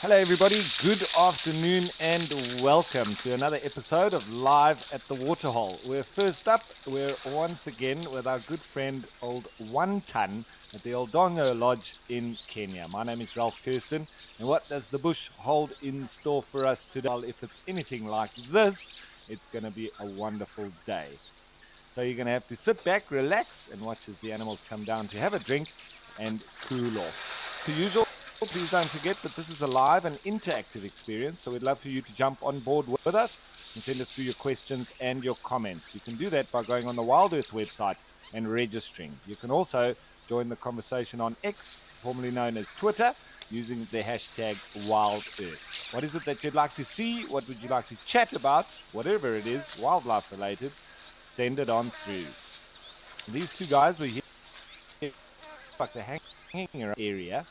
Hello, everybody. Good afternoon and welcome to another episode of Live at the Waterhole. We're once again with our good friend, old One Ton, at the Oldongo Lodge in Kenya. My name is Ralph Kirsten, and what does the bush hold in store for us today? Well, if it's anything like this, it's going to be a wonderful day. So you're going to have to sit back, relax, and watch as the animals come down to have a drink and cool off. Per usual, please don't forget that this is a live and interactive experience, so we'd love for you to jump on board with us and send us through your questions and your comments. You can do that by going on the Wild Earth website and registering. You can also join the conversation on X, formerly known as Twitter, using the hashtag WildEarth. What is it that you'd like to see? What would you like to chat about? Whatever it is, wildlife related, send it on through. These two guys were here like the hanging area.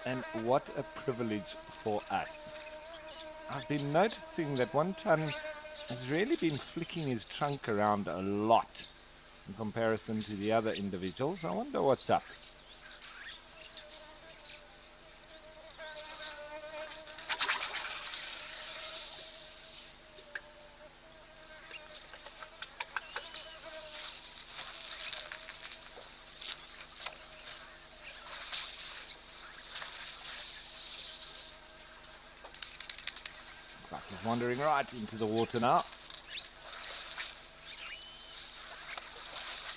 And what a privilege for us. I've been noticing that One Ton has really been flicking his trunk around a lot in comparison to the other individuals. I wonder what's up. Like he's wandering right into the water now.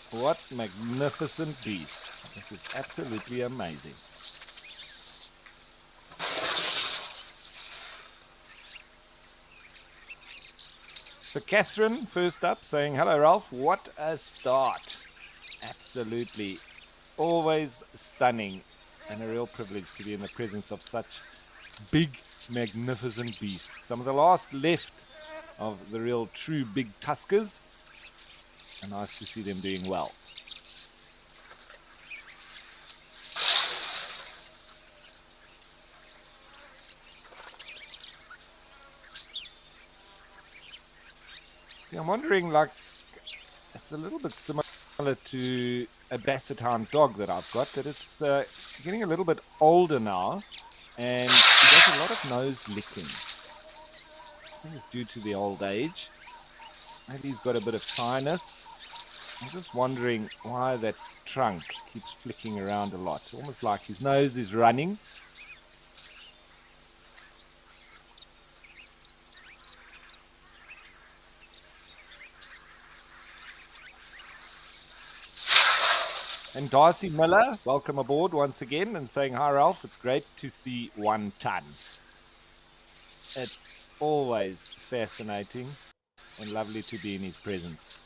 What magnificent beasts. This is absolutely amazing. So Catherine, first up, saying, hello Ralph, what a start. Absolutely. Always stunning and a real privilege to be in the presence of such big, magnificent beasts. Some of the last left of the real true big tuskers, and nice to see them doing well. See, I'm wondering, like, it's a little bit similar to a basset hound dog that I've got, that it's getting a little bit older now, and he does a lot of nose licking. I think it's due to the old age. Maybe he's got a bit of sinus. I'm just wondering why that trunk keeps flicking around a lot. Almost like his nose is running. And Darcy Miller, welcome aboard once again and saying, hi Ralph, it's great to see One Ton. It's always fascinating and lovely to be in his presence.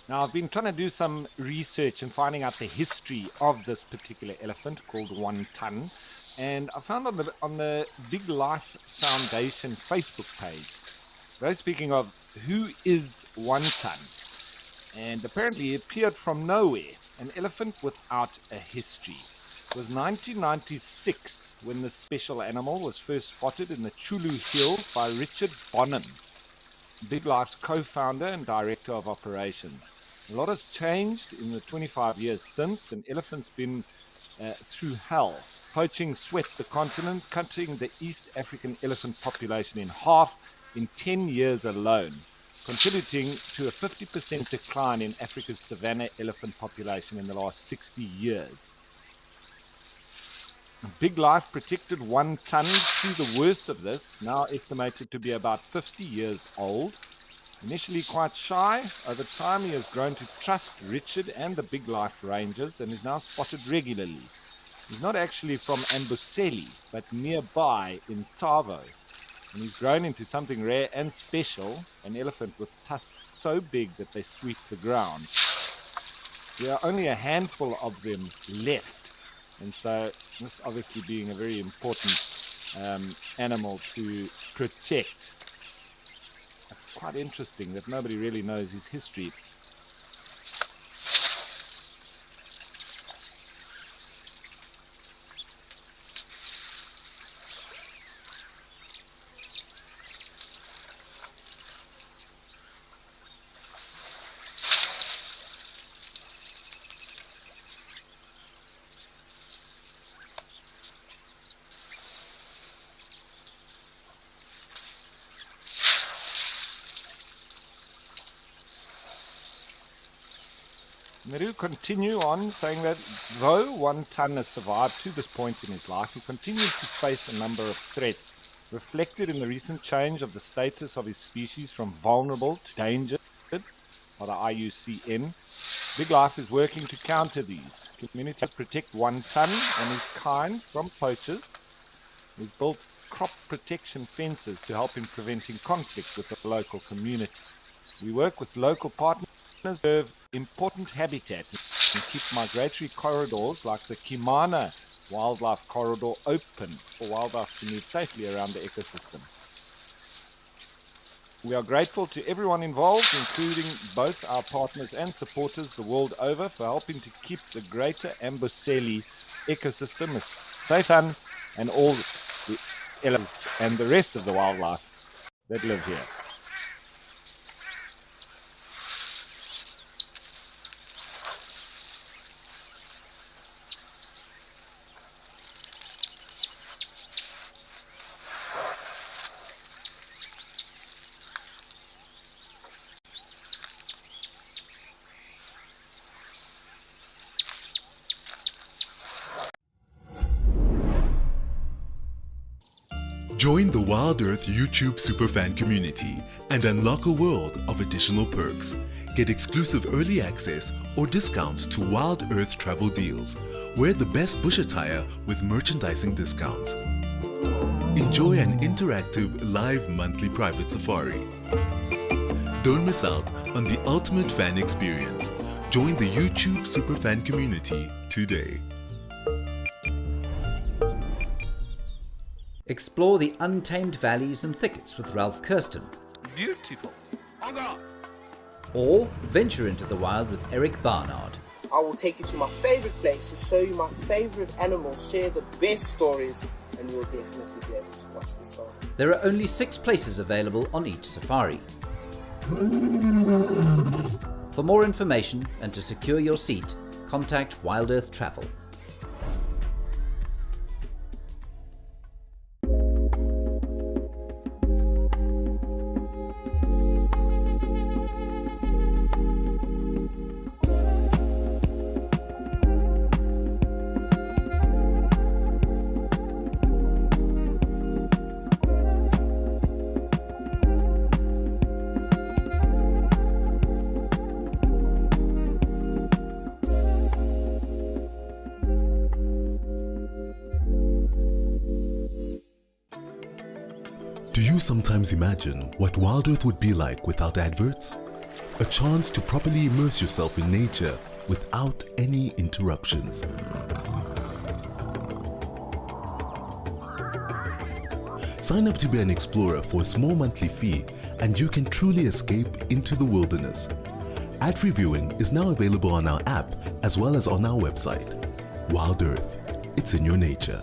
Now, I've been trying to do some research and finding out the history of this particular elephant called One Ton. And I found on the Big Life Foundation Facebook page So speaking of, who is one ton? And apparently it appeared from nowhere, an elephant without a history. It was 1996 when this special animal was first spotted in the Chulu Hills by Richard Bonham, Big Life's co-founder and director of operations. A lot has changed in the 25 years since. An elephant's been through hell. Poaching swept the continent, cutting the East African elephant population in half in 10 years alone, contributing to a 50% decline in Africa's savanna elephant population in the last 60 years. Big Life protected one ton through the worst of this, now estimated to be about 50 years old. Initially quite shy, over time he has grown to trust Richard and the Big Life Rangers and is now spotted regularly. He's not actually from Amboseli, but nearby in Tsavo. And he's grown into something rare and special, an elephant with tusks so big that they sweep the ground. There are only a handful of them left. And so this obviously being a very important animal to protect. It's quite interesting that nobody really knows his history. Nehru continue on saying that though one ton has survived to this point in his life, he continues to face a number of threats, reflected in the recent change of the status of his species from vulnerable to endangered by the IUCN. Big Life is working to counter these. Communities protect one ton and his kind from poachers. We've built crop protection fences to help in preventing conflict with the local community. We work with local partners to serve important habitat and keep migratory corridors like the Kimana Wildlife Corridor open for wildlife to move safely around the ecosystem. We are grateful to everyone involved, including both our partners and supporters the world over, for helping to keep the greater Amboseli ecosystem safe and all the elephants and the rest of the wildlife that live here. Join the Wild Earth YouTube superfan community and unlock a world of additional perks. Get exclusive early access or discounts to Wild Earth travel deals. Wear the best bush attire with merchandising discounts. Enjoy an interactive live monthly private safari. Don't miss out on the ultimate fan experience. Join the YouTube superfan community today. Explore the untamed valleys and thickets with Ralph Kirsten. Beautiful. Or venture into the wild with Eric Barnard. I will take you to my favorite places, show you my favorite animals, share the best stories, and you'll definitely be able to watch the stars. There are only 6 places available on each safari. For more information and to secure your seat, contact Wild Earth Travel. Do you sometimes imagine what Wild Earth would be like without adverts? A chance to properly immerse yourself in nature without any interruptions. Sign up to be an explorer for a small monthly fee and you can truly escape into the wilderness. Ad-free viewing is now available on our app as well as on our website. Wild Earth, it's in your nature.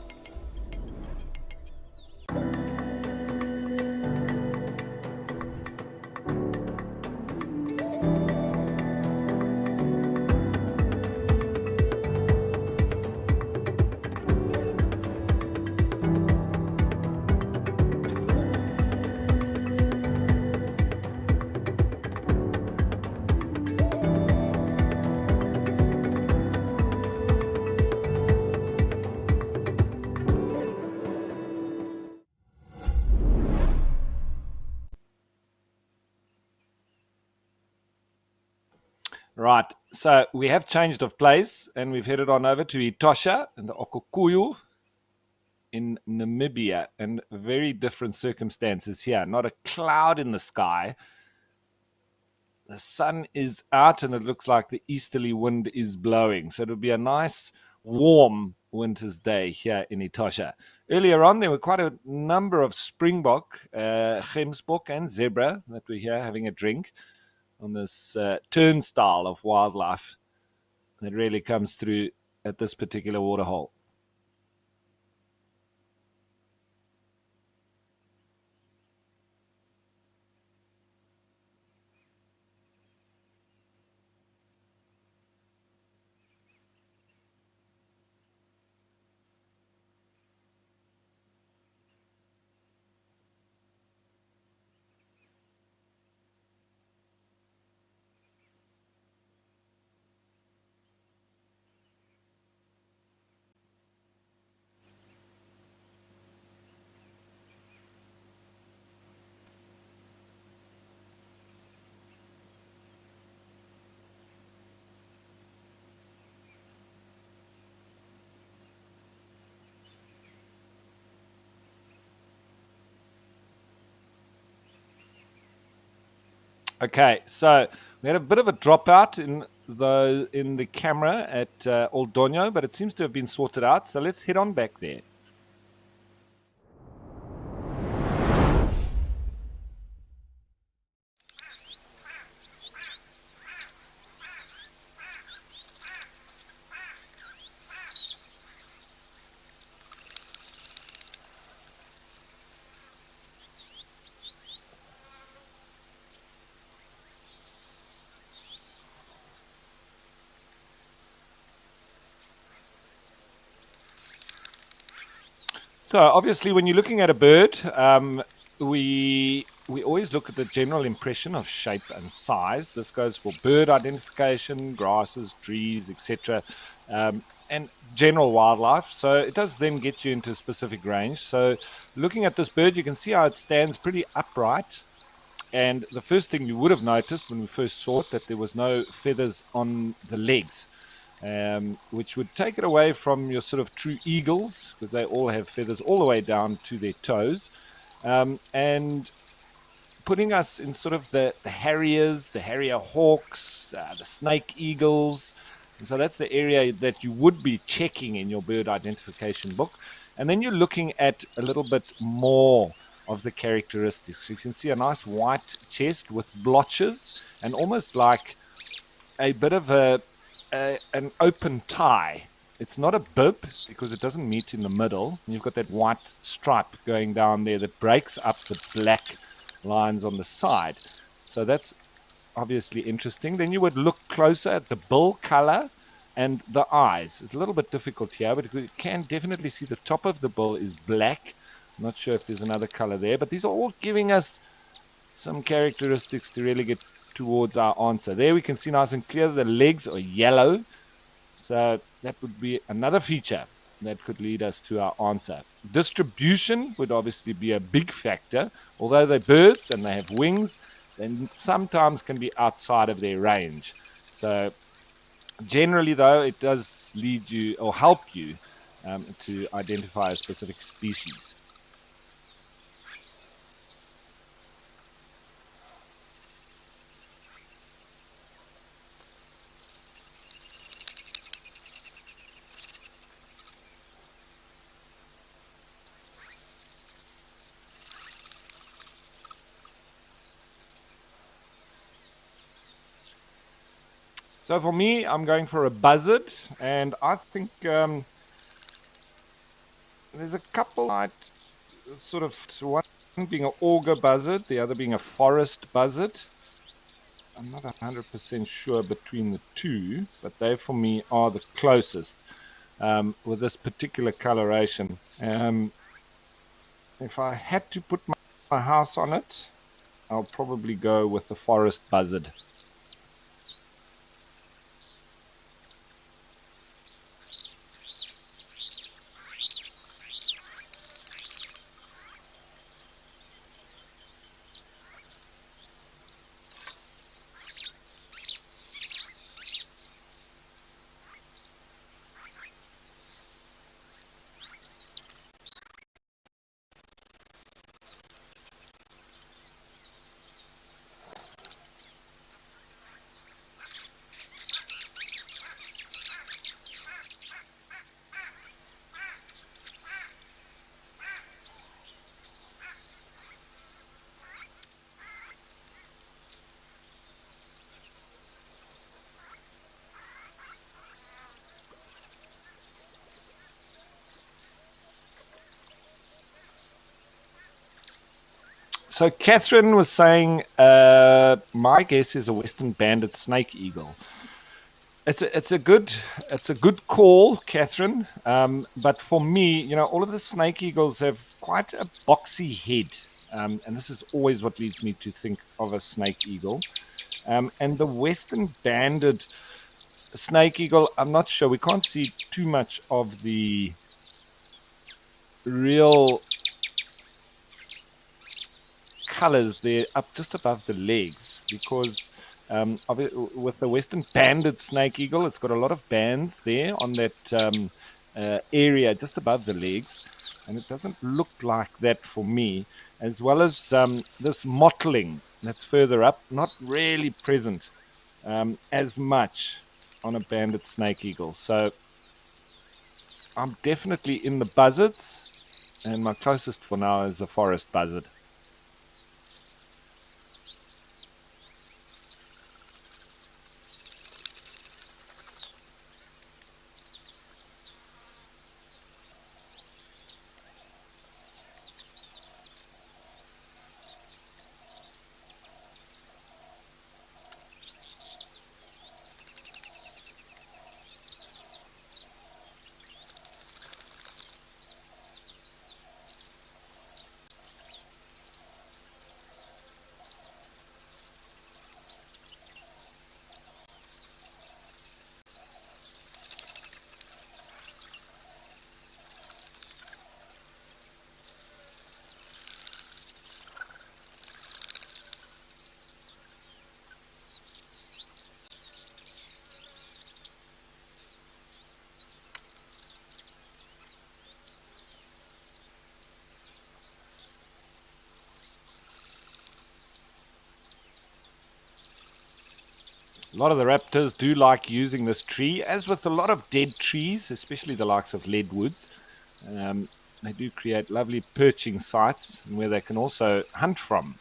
Right, so we have changed of place and we've headed on over to Etosha and the Okukuyu in Namibia, and very different circumstances here. Not a cloud in the sky. The sun is out and it looks like the easterly wind is blowing. So it'll be a nice, warm winter's day here in Etosha. Earlier on, there were quite a number of springbok, gemsbok and zebra that were here having a drink on this turnstile of wildlife that really comes through at this particular waterhole. Okay, so we had a bit of a dropout in the camera at Old Donyo, but it seems to have been sorted out. So let's head on back there. So obviously, when you're looking at a bird, we always look at the general impression of shape and size. This goes for bird identification, grasses, trees, etc., and general wildlife. So it does then get you into a specific range. So looking at this bird, you can see how it stands pretty upright. And the first thing you would have noticed when we first saw it, that there was no feathers on the legs. Which would take it away from your sort of true eagles, because they all have feathers all the way down to their toes, and putting us in sort of the harriers, the harrier hawks, the snake eagles. And so that's the area that you would be checking in your bird identification book. And then you're looking at a little bit more of the characteristics. You can see a nice white chest with blotches and almost like a bit of an open tie. It's not a bib because it doesn't meet in the middle. And you've got that white stripe going down there that breaks up the black lines on the side. So that's obviously interesting. Then you would look closer at the bill color and the eyes. It's a little bit difficult here, but you can definitely see the top of the bill is black. I'm not sure if there's another color there, but these are all giving us some characteristics to really get towards our answer. There we can see nice and clear the legs are yellow, so that would be another feature that could lead us to our answer. Distribution would obviously be a big factor. Although they're birds and they have wings, they sometimes can be outside of their range. So generally though, it does lead you or help you to identify a specific species. So for me, I'm going for a buzzard, and I think there's a couple like sort of one being an auger buzzard, the other being a forest buzzard. I'm not 100% sure between the two, but they for me are the closest with this particular coloration. If I had to put my house on it, I'll probably go with the forest buzzard. So Catherine was saying, my guess is a western banded snake eagle. It's a good call, Catherine. But for me, you know, all of the snake eagles have quite a boxy head, and this is always what leads me to think of a snake eagle. And the western banded snake eagle, I'm not sure. We can't see too much of the real colors there up just above the legs, because with the western banded snake eagle, it's got a lot of bands there on that area just above the legs, and it doesn't look like that for me. As well as this mottling that's further up, not really present as much on a banded snake eagle. So I'm definitely in the buzzards, and my closest for now is a forest buzzard. A lot of the raptors do like using this tree, as with a lot of dead trees, especially the likes of leadwoods. They do create lovely perching sites where they can also hunt from.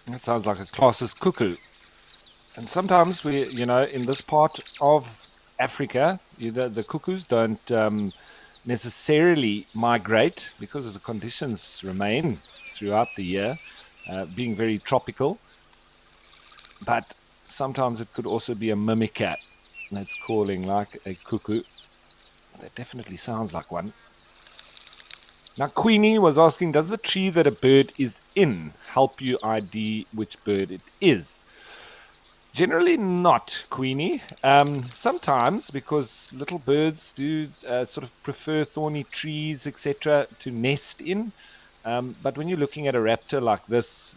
That sounds like a classist cuckoo. And sometimes in this part of Africa, the cuckoos don't necessarily migrate because the conditions remain throughout the year, being very tropical. But sometimes it could also be a mimicat that's calling like a cuckoo. That definitely sounds like one. Now, Queenie was asking, does the tree that a bird is in help you ID which bird it is? Generally not, Queenie. Sometimes, because little birds do sort of prefer thorny trees, etc., to nest in. But when you're looking at a raptor like this,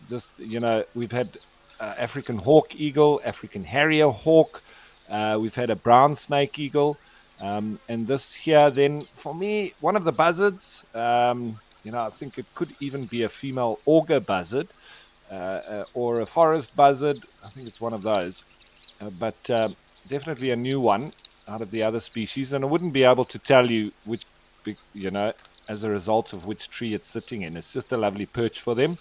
we've had African hawk eagle, African harrier hawk, we've had a brown snake eagle. And this here, then, for me, one of the buzzards, I think it could even be a female auger buzzard or a forest buzzard. I think it's one of those. But definitely a new one out of the other species. And I wouldn't be able to tell you which, as a result of which tree it's sitting in. It's just a lovely perch for them.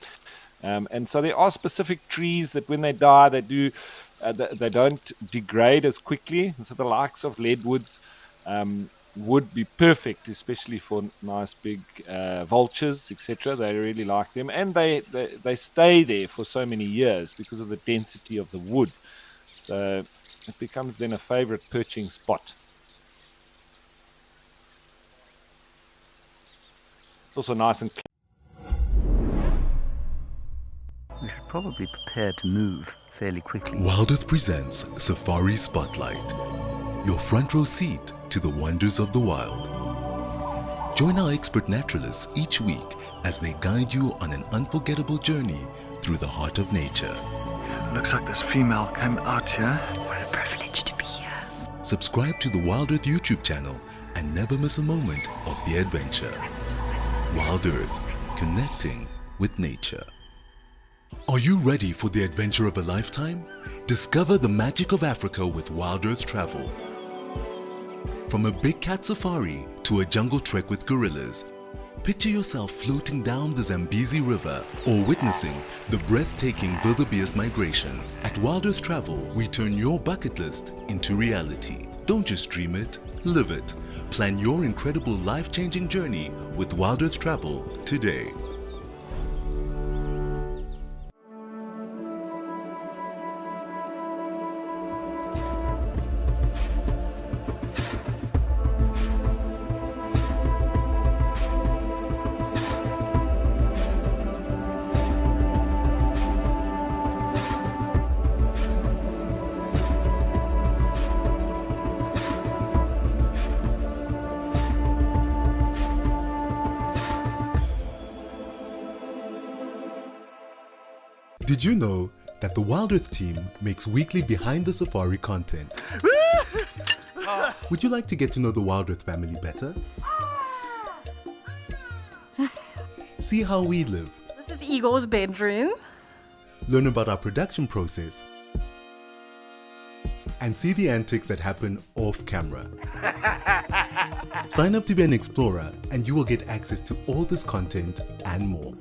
And so there are specific trees that when they die, they don't degrade as quickly. And so the likes of leadwoods would be perfect, especially for nice big vultures, etc. They really like them, and they stay there for so many years because of the density of the wood. So it becomes then a favorite perching spot. It's also nice and clean. We should probably prepare to move fairly quickly. Wild Earth presents Safari Spotlight, your front row seat to the wonders of the wild. Join our expert naturalists each week as they guide you on an unforgettable journey through the heart of nature. Looks like this female came out here. What a privilege to be here. Subscribe to the Wild Earth YouTube channel and never miss a moment of the adventure. Wild Earth, connecting with nature. Are you ready for the adventure of a lifetime? Discover the magic of Africa with Wild Earth Travel. From a big cat safari to a jungle trek with gorillas, picture yourself floating down the Zambezi River or witnessing the breathtaking wildebeest migration. At Wild Earth Travel, we turn your bucket list into reality. Don't just dream it, live it. Plan your incredible life-changing journey with Wild Earth Travel today. Did you know that the Wild Earth team makes weekly behind the safari content? Would you like to get to know the Wild Earth family better? See how we live. This is Igor's bedroom. Learn about our production process. And see the antics that happen off camera. Sign up to be an explorer and you will get access to all this content and more.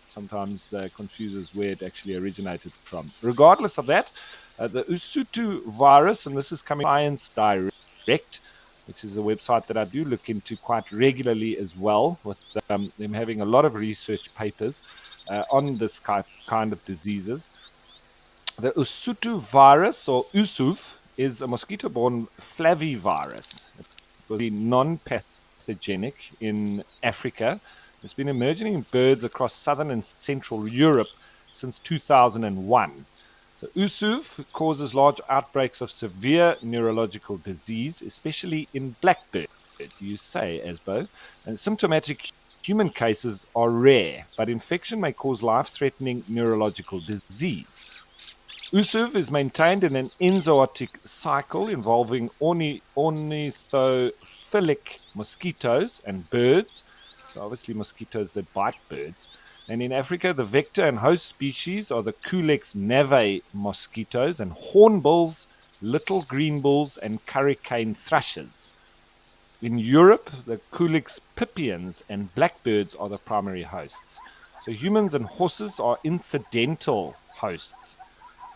Sometimes confuses where it actually originated from. Regardless of that, the Usutu virus, and this is coming from Science Direct, which is a website that I do look into quite regularly as well, with them having a lot of research papers on this kind of diseases. The Usutu virus, or USUV, is a mosquito-borne flavivirus. It will be non-pathogenic in Africa. It's been emerging in birds across southern and central Europe since 2001. So USUV causes large outbreaks of severe neurological disease, especially in blackbirds, you say, Asbo. And symptomatic human cases are rare, but infection may cause life-threatening neurological disease. USUV is maintained in an enzootic cycle involving ornithophilic mosquitoes and birds. So obviously mosquitoes that bite birds. And in Africa, the vector and host species are the Culex neve mosquitoes and hornbills, little green bulls, and curricane thrushes. In Europe, the Culex pipiens and blackbirds are the primary hosts. So humans and horses are incidental hosts.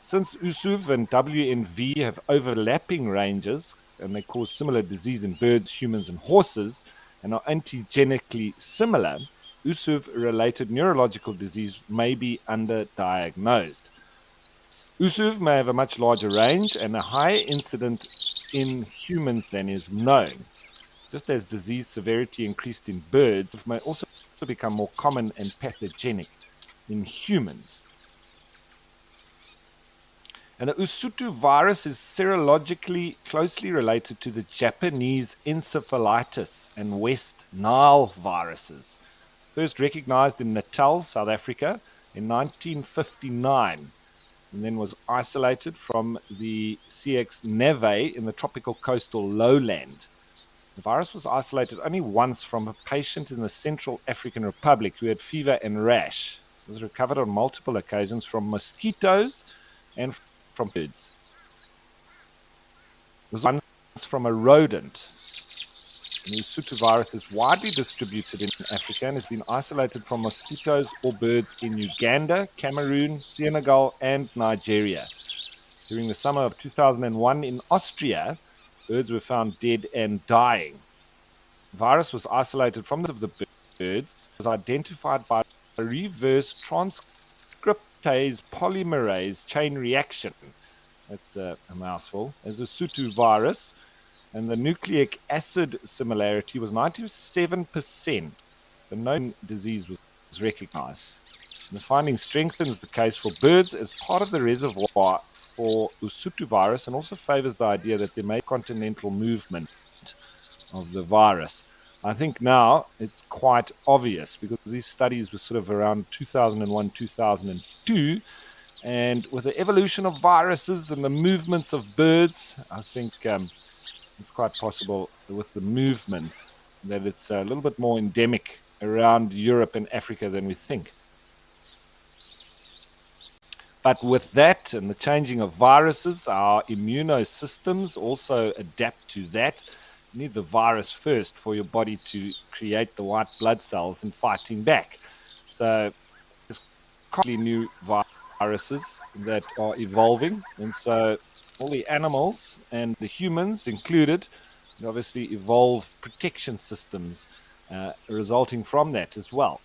Since USUV and WNV have overlapping ranges and they cause similar disease in birds, humans, and horses and are antigenically similar, USUV-related neurological disease may be underdiagnosed. USUV may have a much larger range and a higher incidence in humans than is known. Just as disease severity increased in birds, it may also become more common and pathogenic in humans. And the Usutu virus is serologically closely related to the Japanese encephalitis and West Nile viruses, first recognized in Natal, South Africa in 1959, and then was isolated from the CX neve in the tropical coastal lowland. The virus was isolated only once from a patient in the Central African Republic who had fever and rash. It was recovered on multiple occasions from mosquitoes and from birds. It was once from a rodent. The Usutu virus is widely distributed in Africa and has been isolated from mosquitoes or birds in Uganda, Cameroon, Senegal, and Nigeria. During the summer of 2001 in Austria, birds were found dead and dying. The virus was isolated from the birds, was identified by a reverse transcriptase polymerase chain reaction. That's a mouthful. As a Usutu virus, and the nucleic acid similarity was 97%. So no disease was recognized. And the finding strengthens the case for birds as part of the reservoir for Usutu virus and also favors the idea that there may be continental movement of the virus. I think now it's quite obvious because these studies were sort of around 2001, 2002. And with the evolution of viruses and the movements of birds, I think it's quite possible with the movements that it's a little bit more endemic around Europe and Africa than we think. But with that and the changing of viruses, our immunosystems also adapt to that. You need the virus first for your body to create the white blood cells and fighting back. So there's constantly new viruses that are evolving. And so all the animals and the humans included obviously evolve protection systems resulting from that as well.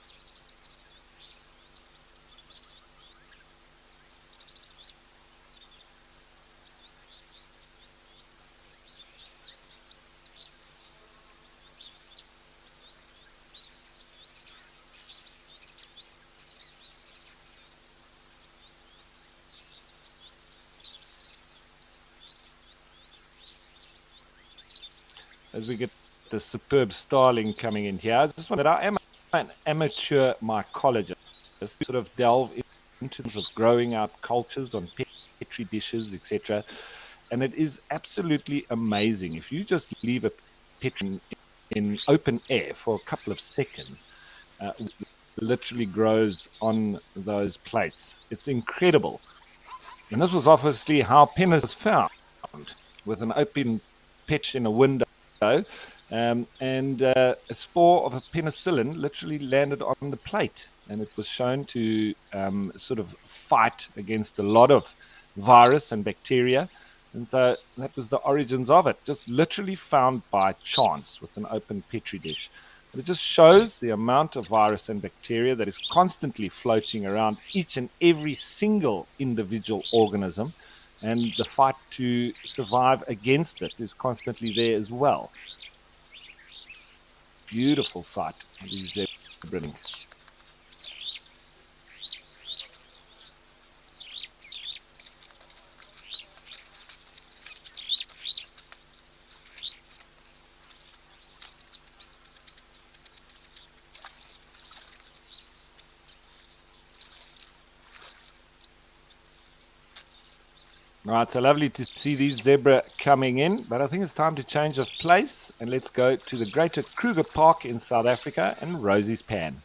As we get the superb starling coming in here, I just want that I am an amateur mycologist, sort of delve into terms of growing out cultures on petri dishes, etc. And it is absolutely amazing. If you just leave a petri in open air for a couple of seconds, it literally grows on those plates. It's incredible. And this was obviously how penis was found, with an open petri in a window. And a spore of a penicillin literally landed on the plate, and it was shown to sort of fight against a lot of virus and bacteria, and so that was the origins of it, just literally found by chance with an open petri dish. But it just shows the amount of virus and bacteria that is constantly floating around each and every single individual organism. And the fight to survive against it is constantly there as well. Beautiful sight of these zebra breeding. All right, so lovely to see these zebra coming in, but I think it's time to change of place and let's go to the Greater Kruger Park in South Africa and Rosie's Pan.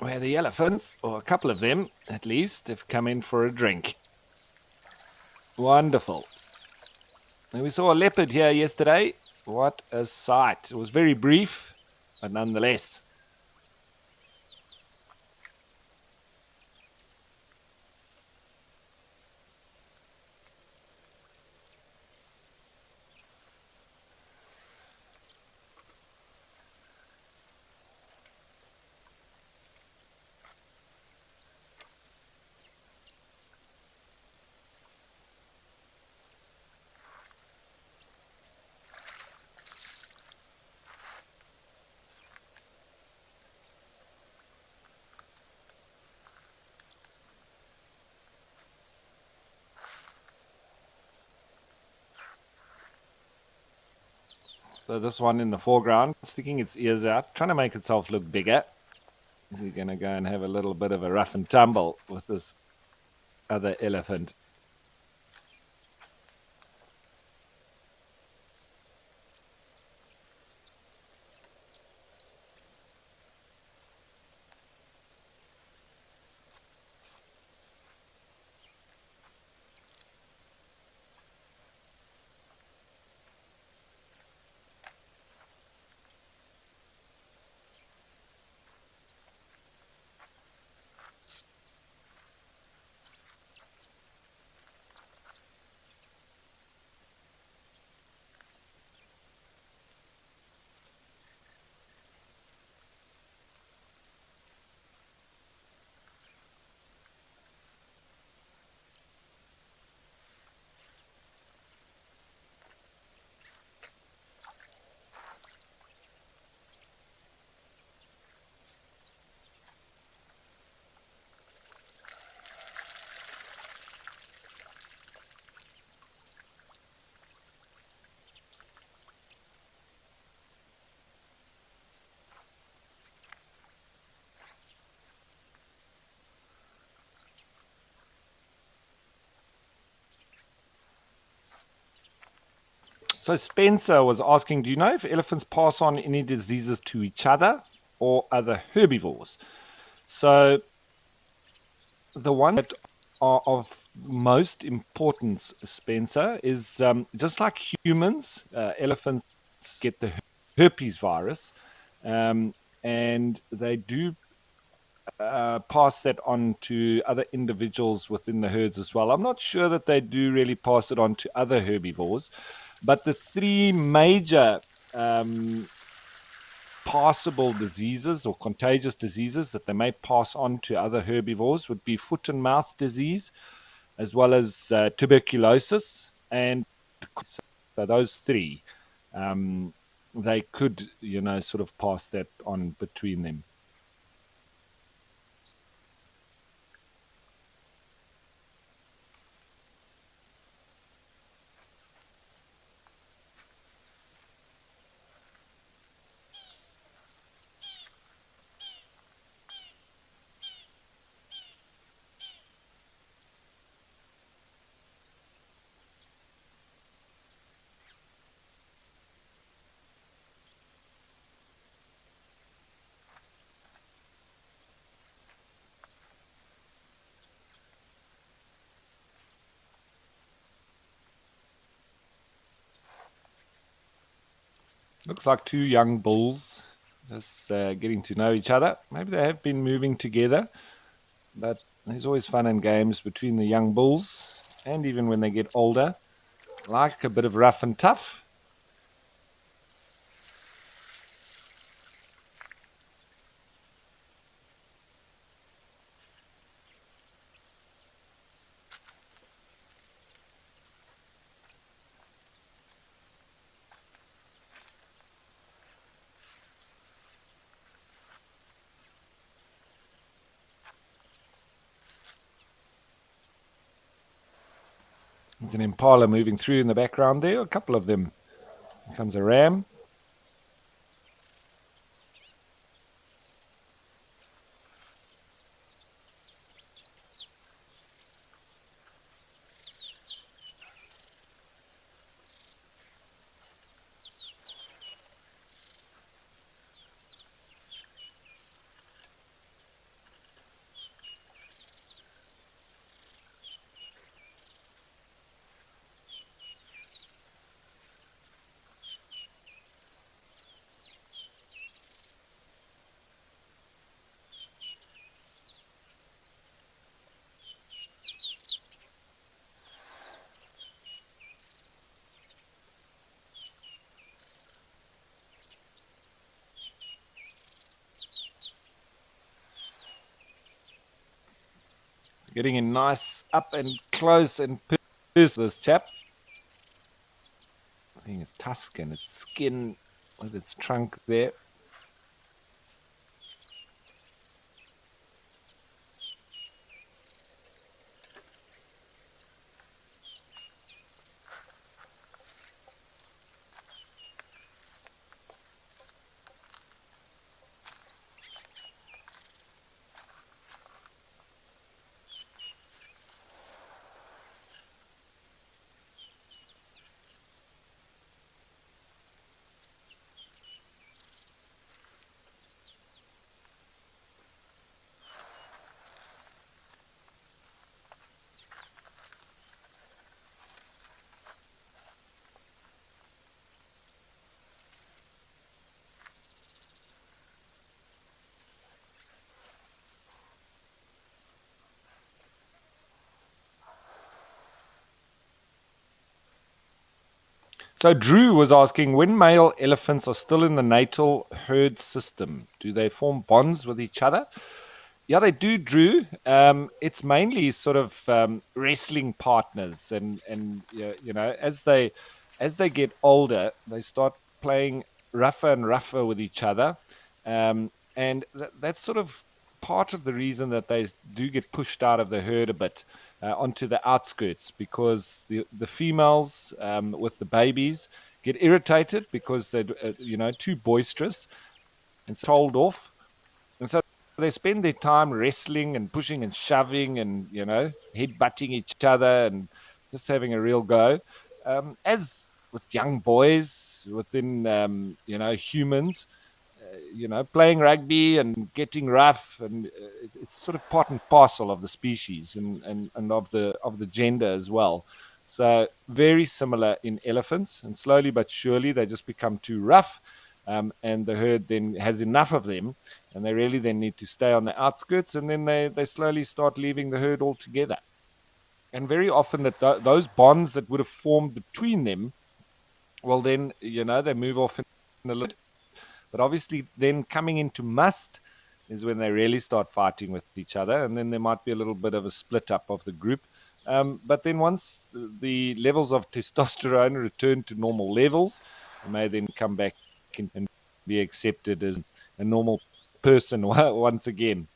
Where the elephants, or a couple of them at least, have come in for a drink. Wonderful. And we saw a leopard here yesterday. What a sight. It was very brief, but nonetheless. So this one in the foreground, sticking its ears out, trying to make itself look bigger. Is he going to go and have a little bit of a rough and tumble with this other elephant? So Spencer was asking, do you know if elephants pass on any diseases to each other or other herbivores? So the one that are of most importance, Spencer, is just like humans, elephants get the herpes virus, and they do pass that on to other individuals within the herds as well. I'm not sure that they do really pass it on to other herbivores, but the three major passable diseases or contagious diseases that they may pass on to other herbivores would be foot and mouth disease, as well as tuberculosis, and so those three, they could, sort of pass that on between them. Looks like two young bulls just getting to know each other. Maybe they have been moving together, but there's always fun and games between the young bulls, and even when they get older, like a bit of rough and tough. There's an impala moving through in the background there. A couple of them. Here comes a ram. Getting in nice up and close and personal, this chap. I think its tusk and its skin with its trunk there. So Drew was asking, when male elephants are still in the natal herd system, do they form bonds with each other? Yeah, they do, Drew. It's mainly sort of wrestling partners, and as they get older, they start playing rougher and rougher with each other, and that's sort of part of the reason that they do get pushed out of the herd a bit. Onto the outskirts, because the females with the babies get irritated because they're too boisterous and told off, and so they spend their time wrestling and pushing and shoving and head-butting each other and just having a real go. As with young boys within humans, playing rugby and getting rough, and it's sort of part and parcel of the species and of the gender as well. So very similar in elephants, and slowly but surely they just become too rough, and the herd then has enough of them, and they really then need to stay on the outskirts, and then they slowly start leaving the herd altogether. And very often those bonds that would have formed between them, well then they move off in a little. But obviously then coming into must is when they really start fighting with each other, and then there might be a little bit of a split up of the group. But then once the levels of testosterone return to normal levels, they may then come back and be accepted as a normal person once again.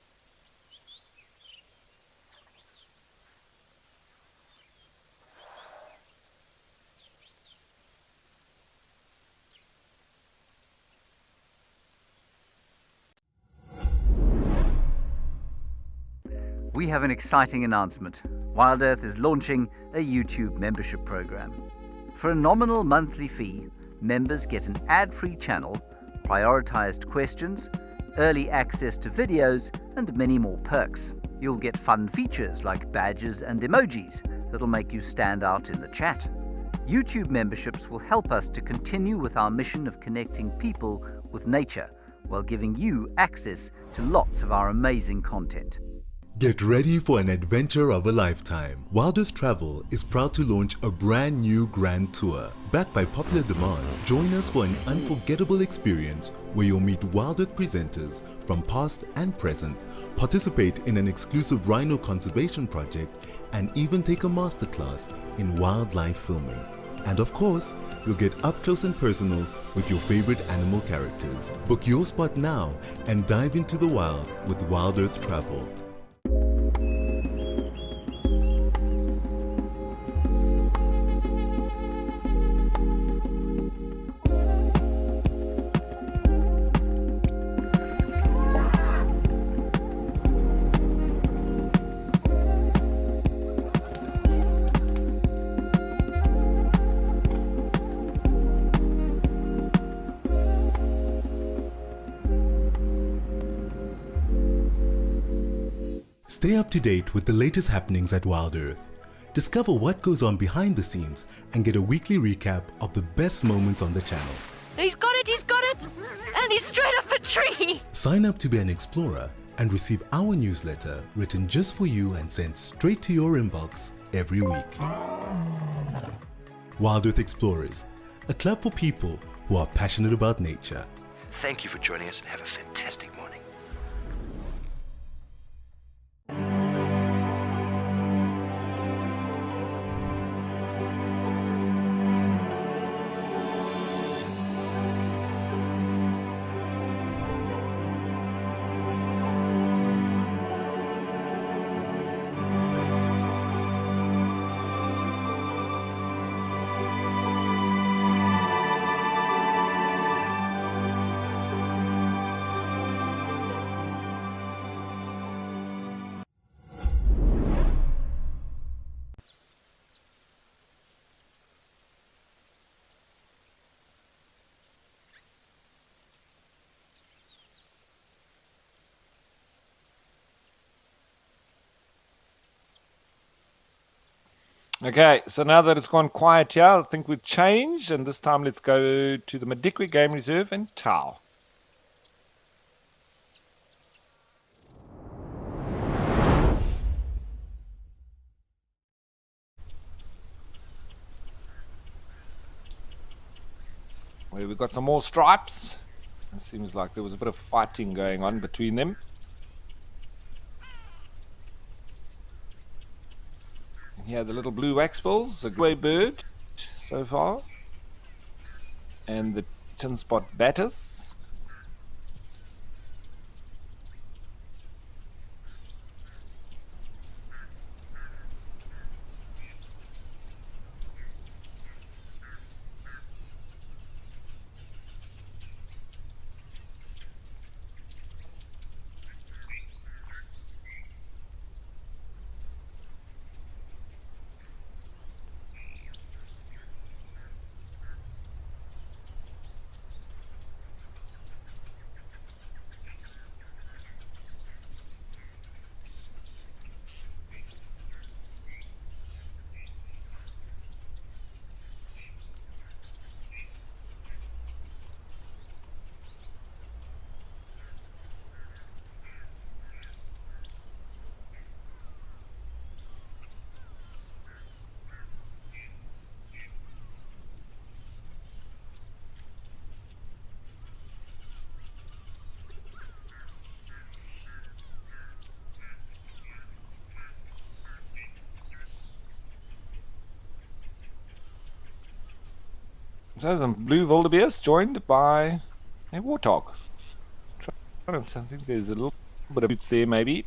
We have an exciting announcement. Wild Earth is launching a YouTube membership program. For a nominal monthly fee, members get an ad-free channel, prioritized questions, early access to videos, and many more perks. You'll get fun features like badges and emojis that'll make you stand out in the chat. YouTube memberships will help us to continue with our mission of connecting people with nature while giving you access to lots of our amazing content. Get ready for an adventure of a lifetime. Wild Earth Travel is proud to launch a brand new grand tour. Backed by popular demand, join us for an unforgettable experience where you'll meet Wild Earth presenters from past and present, participate in an exclusive rhino conservation project, and even take a masterclass in wildlife filming. And of course, you'll get up close and personal with your favorite animal characters. Book your spot now and dive into the wild with Wild Earth Travel. Stay up to date with the latest happenings at Wild Earth. Discover what goes on behind the scenes and get a weekly recap of the best moments on the channel. He's got it! And he's straight up a tree! Sign up to be an explorer and receive our newsletter written just for you and sent straight to your inbox every week. Wild Earth Explorers, a club for people who are passionate about nature. Thank you for joining us and have a fantastic morning. Okay, so now that it's gone quiet here, I think we've changed, and this time let's go to the Madikwe Game Reserve in Tau. Where we've got some more stripes. It seems like there was a bit of fighting going on between them. Here, the little blue waxbills, a grey bird so far, and the tin spot batters. So some blue wildebeest joined by a warthog. I think there's a little bit of boots there maybe.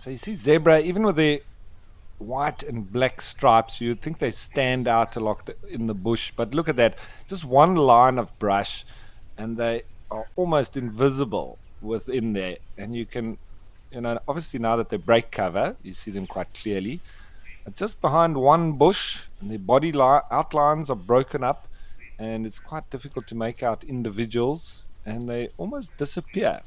So you see zebra, even with their white and black stripes, you'd think they stand out a lot in the bush. But look at that, just one line of brush, and they are almost invisible within there. And you can, obviously now that they break cover, you see them quite clearly. But just behind one bush, and their body outlines are broken up, and it's quite difficult to make out individuals, and they almost disappear.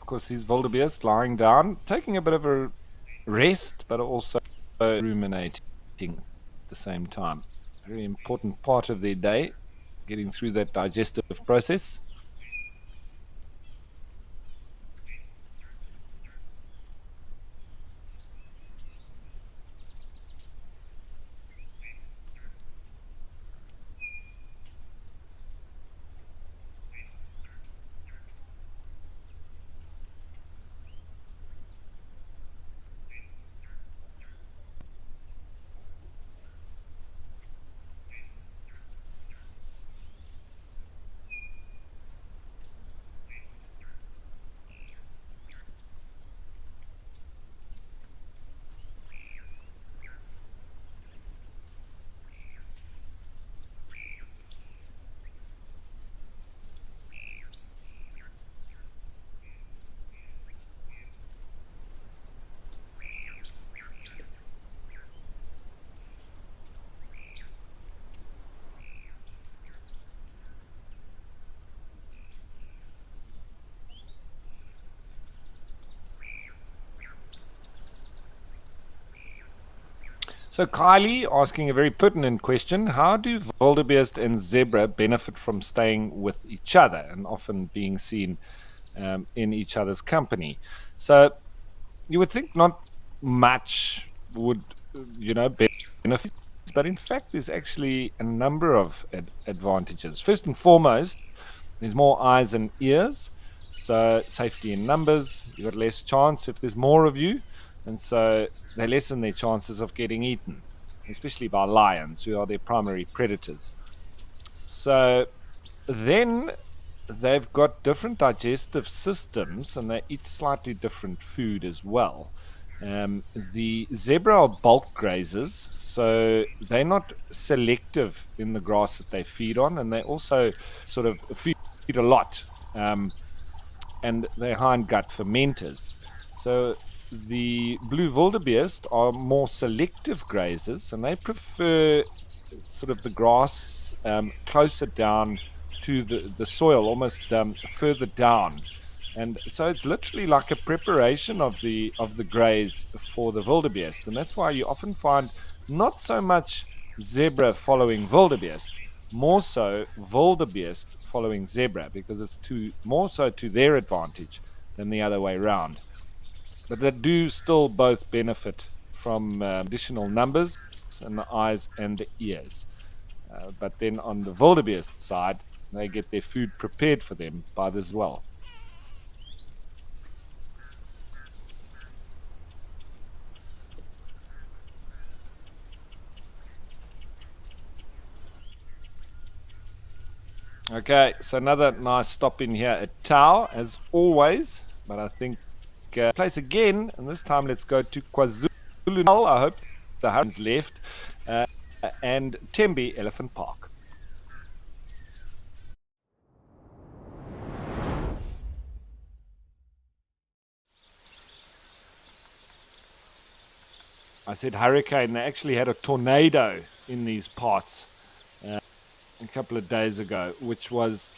Of course, these wildebeest lying down, taking a bit of a rest, but also ruminating at the same time. Very important part of their day, getting through that digestive process. So Kylie asking a very pertinent question: how do wildebeest and zebra benefit from staying with each other and often being seen in each other's company? So you would think not much would, benefit, but in fact there's actually a number of advantages. First and foremost, there's more eyes and ears, so safety in numbers. You've got less chance if there's more of you, and so they lessen their chances of getting eaten, especially by lions, who are their primary predators. So then they've got different digestive systems, and they eat slightly different food as well. The zebra are bulk grazers, so they're not selective in the grass that they feed on, and they also sort of feed a lot, and they're hindgut fermenters. So the blue wildebeest are more selective grazers, and they prefer sort of the grass closer down to the soil, almost further down. And so it's literally like a preparation of the graze for the wildebeest, and that's why you often find not so much zebra following wildebeest, more so wildebeest following zebra, because it's more so to their advantage than the other way around. But they do still both benefit from additional numbers and the eyes and the ears. But then on the wildebeest side, they get their food prepared for them by this as well. Okay, so another nice stop in here at Tau, as always. But I think place again, and this time let's go to KwaZulu-Natal. I hope the hurricanes left, and Tembe Elephant Park. I said hurricane. They actually had a tornado in these parts a couple of days ago, which was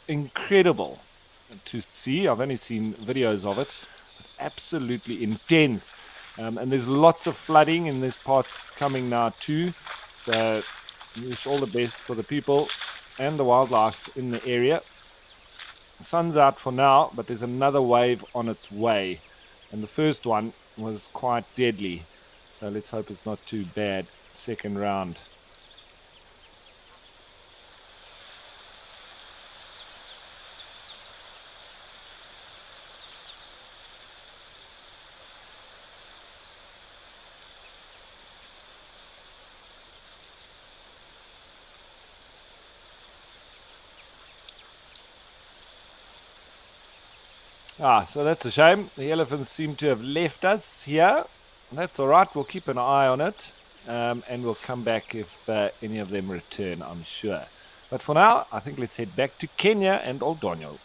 incredible to see. I've only seen videos of it. Absolutely intense, and there's lots of flooding in these parts coming now too. So wish all the best for the people and the wildlife in the area. The sun's out for now, but there's another wave on its way, and the first one was quite deadly. So let's hope it's not too bad. Second round. So that's a shame. The elephants seem to have left us here. That's all right. We'll keep an eye on it, and we'll come back if any of them return, I'm sure. But for now, I think let's head back to Kenya and Old Donyo.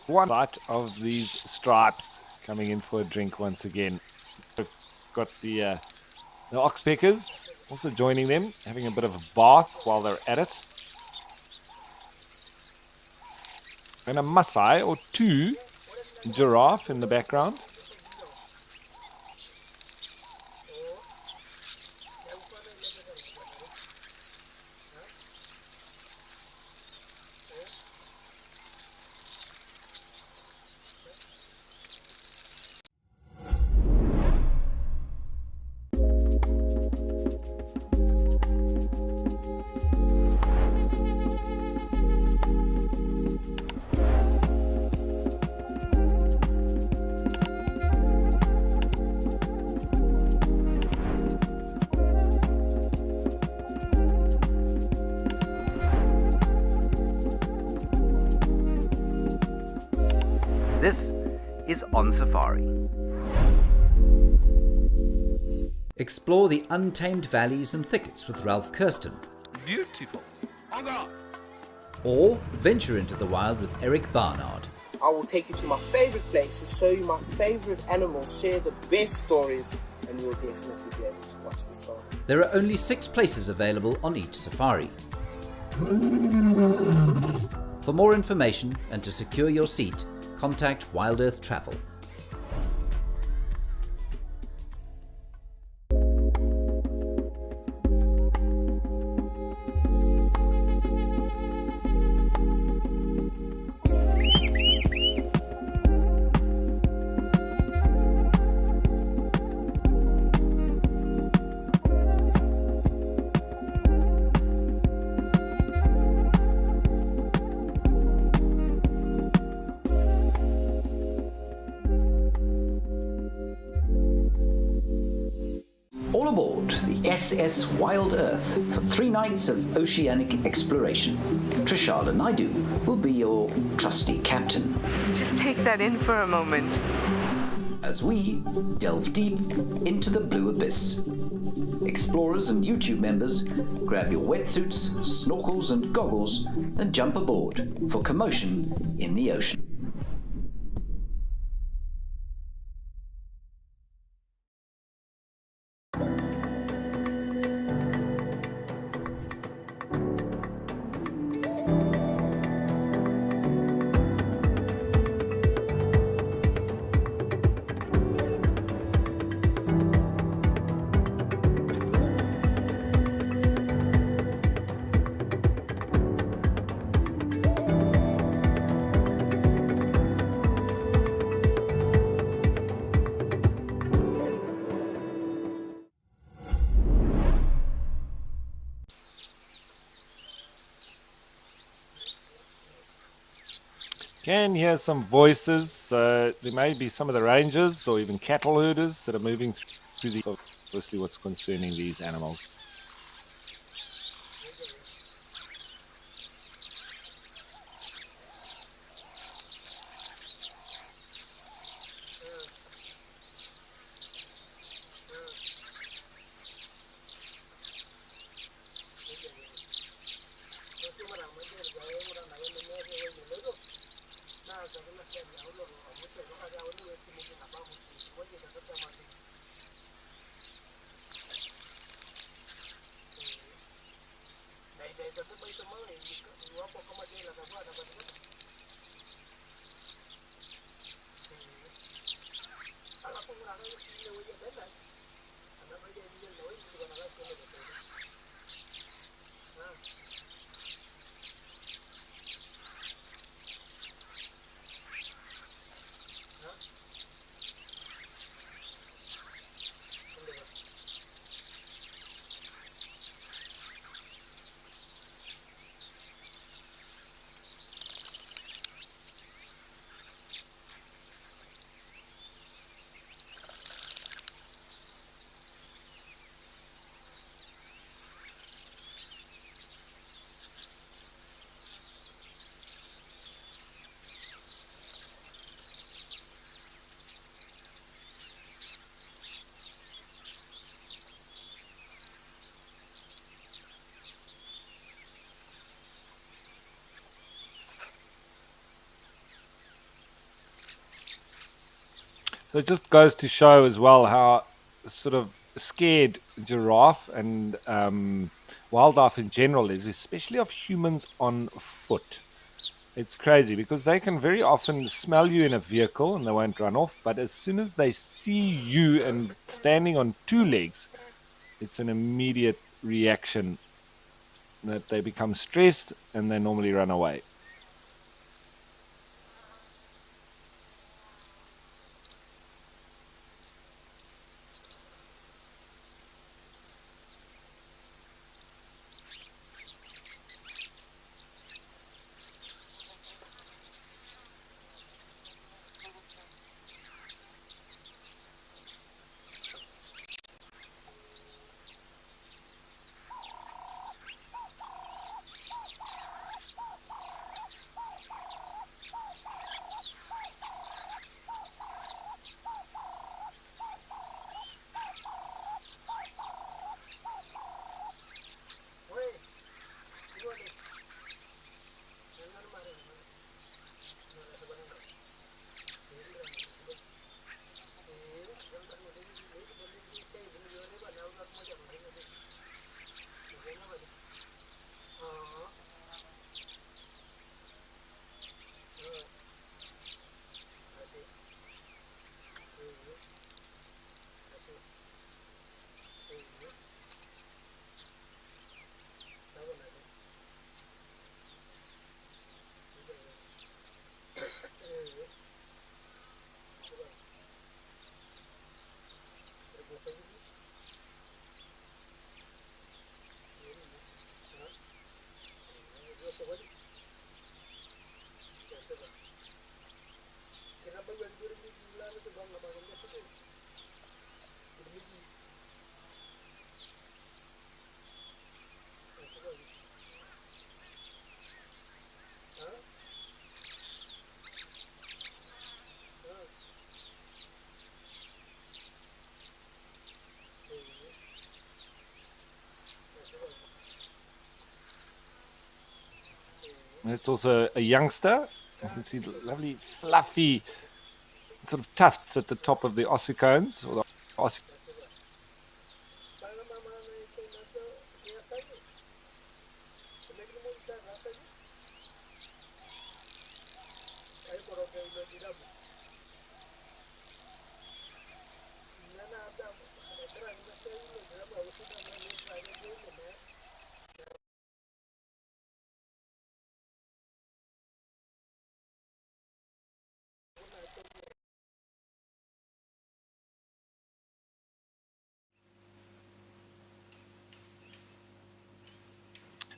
one bite of these stripes coming in for a drink once again. We've got the oxpeckers also joining them, having a bit of a bath while they're at it. And a Maasai or two giraffe in the background. This is On Safari. Explore the untamed valleys and thickets with Ralph Kirsten. Beautiful. Or venture into the wild with Eric Barnard. I will take you to my favorite places, show you my favorite animals, share the best stories, and you'll definitely be able to watch the stars. There are only 6 places available on each safari. For more information and to secure your seat, contact Wild Earth Travel. All aboard the SS Wild Earth for 3 nights of oceanic exploration. Trishada Naidu will be your trusty captain Just take that in for a moment. as we delve deep into the blue abyss. Explorers and YouTube members, grab your wetsuits, snorkels and goggles and jump aboard for commotion in the ocean. Can hear some voices. There may be some of the rangers or even cattle herders that are moving through these. Obviously, what's concerning these animals. So it just goes to show as well how sort of scared giraffe and wildlife in general is, especially of humans on foot. It's crazy because they can very often smell you in a vehicle and they won't run off. But as soon as they see you and standing on two legs, it's an immediate reaction that they become stressed and they normally run away. It's also a youngster. You can see the lovely, fluffy sort of tufts at the top of the ossicones. Or the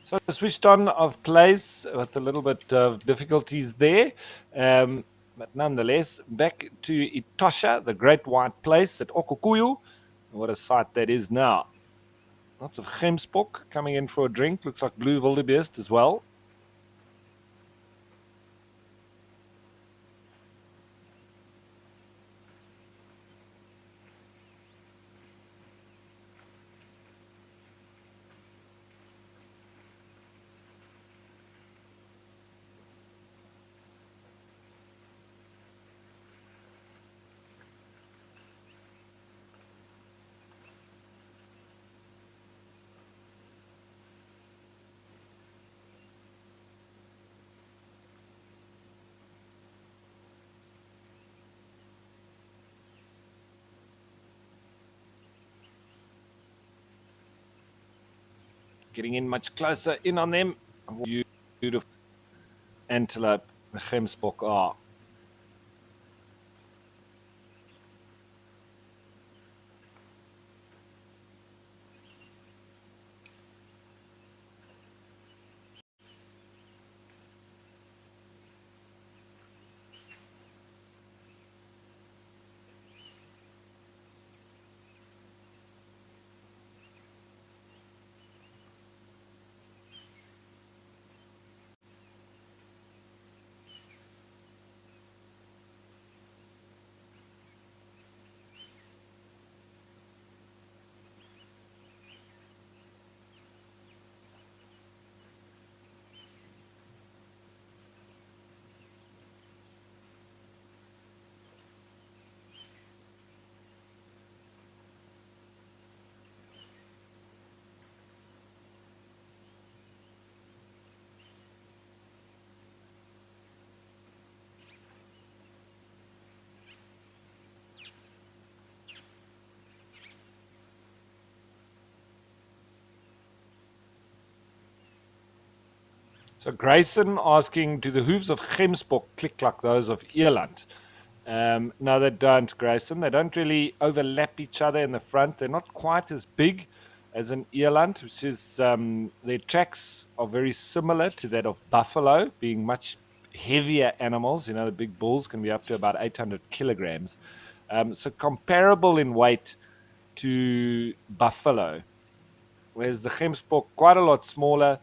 So switched on of place with a little bit of difficulties there. But nonetheless, back to Etosha, the great white place at Okukuyu. What a sight that is now. Lots of gemsbok coming in for a drink. Looks like blue wildebeest as well. Getting in much closer in on them. Beautiful antelope, the gemsbok are. So Grayson asking, do the hooves of Gemsbok click like those of eland? No, they don't, Grayson. They don't really overlap each other in the front. They're not quite as big as an eland, which is, their tracks are very similar to that of buffalo, being much heavier animals. The big bulls can be up to about 800 kilograms. So comparable in weight to buffalo, whereas the Gemsbok quite a lot smaller.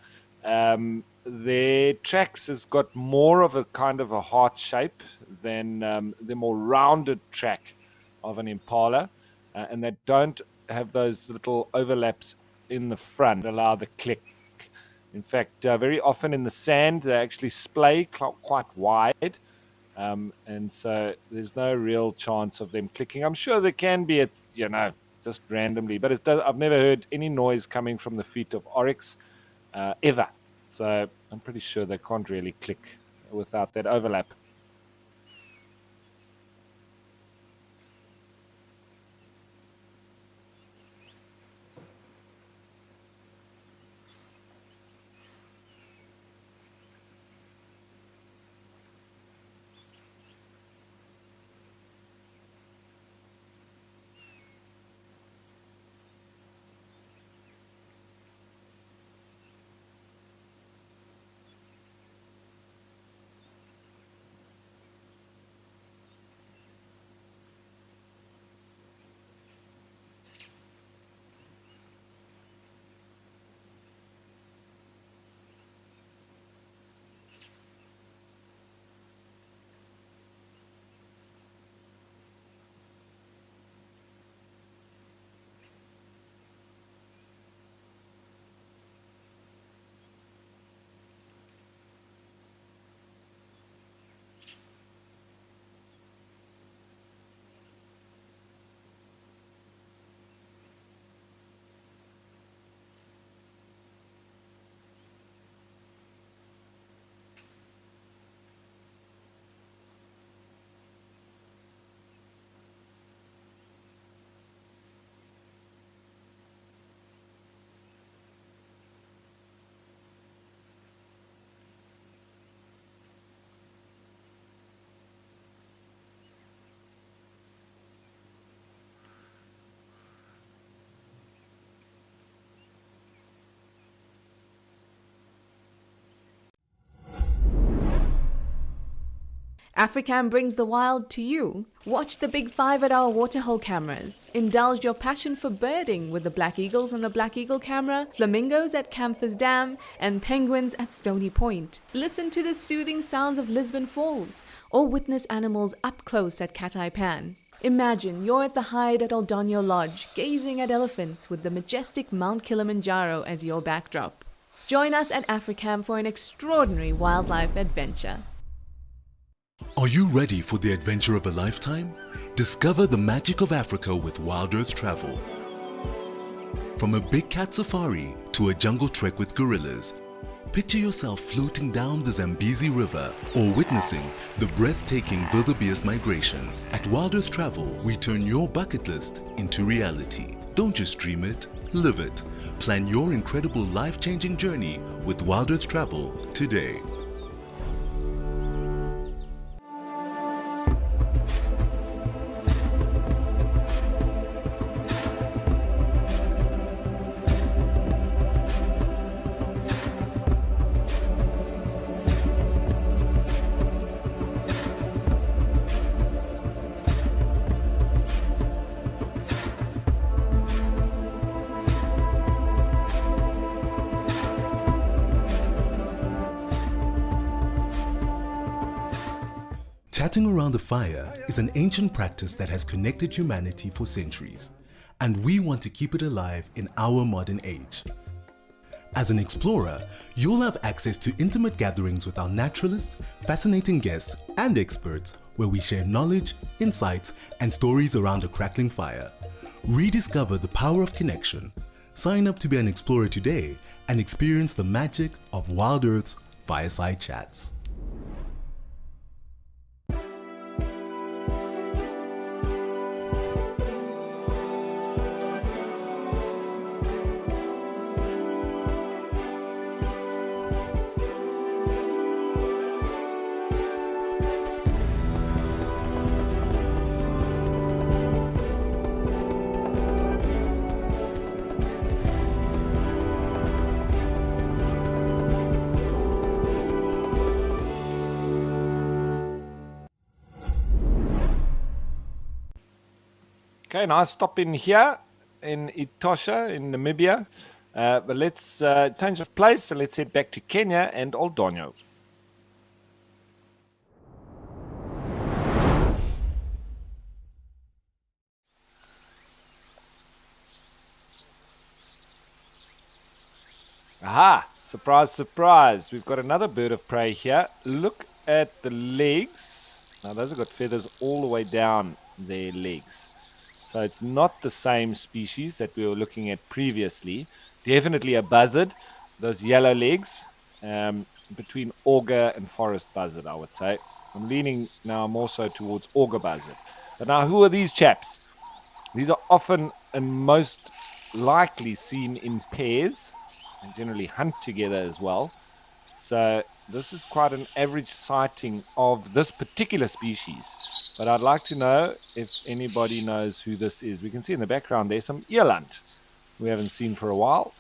Their tracks has got more of a kind of a heart shape than the more rounded track of an impala, and they don't have those little overlaps in the front that allow the click. In fact, very often in the sand, they actually splay quite wide, and so there's no real chance of them clicking. I'm sure there can be, just randomly, but I've never heard any noise coming from the feet of oryx ever. So I'm pretty sure they can't really click without that overlap. Africam brings the wild to you. Watch the big 5 at our waterhole cameras. Indulge your passion for birding with the black eagles on the Black Eagle camera, flamingos at Camphor's Dam, and penguins at Stony Point. Listen to the soothing sounds of Lisbon Falls, or witness animals up close at Cat Eye Pan. Imagine you're at the hide at Aldonio Lodge, gazing at elephants with the majestic Mount Kilimanjaro as your backdrop. Join us at Africam for an extraordinary wildlife adventure. Are you ready for the adventure of a lifetime? Discover the magic of Africa with Wild Earth Travel. From a big cat safari to a jungle trek with gorillas, picture yourself floating down the Zambezi River or witnessing the breathtaking wildebeest migration. At Wild Earth Travel, we turn your bucket list into reality. Don't just dream it, live it. Plan your incredible life-changing journey with Wild Earth Travel today. Chatting around a fire is an ancient practice that has connected humanity for centuries, and we want to keep it alive in our modern age. As an explorer, you'll have access to intimate gatherings with our naturalists, fascinating guests, and experts where we share knowledge, insights, and stories around a crackling fire. Rediscover the power of connection. Sign up to be an explorer today and experience the magic of Wild Earth's Fireside Chats. Okay, nice stop in here in Etosha in Namibia. But let's change of place and let's head back to Kenya and Old Donyo. Aha! Surprise, surprise. We've got another bird of prey here. Look at the legs. Now, those have got feathers all the way down their legs. So it's not the same species that we were looking at previously. Definitely a buzzard. Those yellow legs, between auger and forest buzzard, I would say. I'm leaning now more so towards auger buzzard. But now, who are these chaps? These are often and most likely seen in pairs and generally hunt together as well. So this is quite an average sighting of this particular species. But I'd like to know if anybody knows who this is. We can see in the background there's some eland we haven't seen for a while.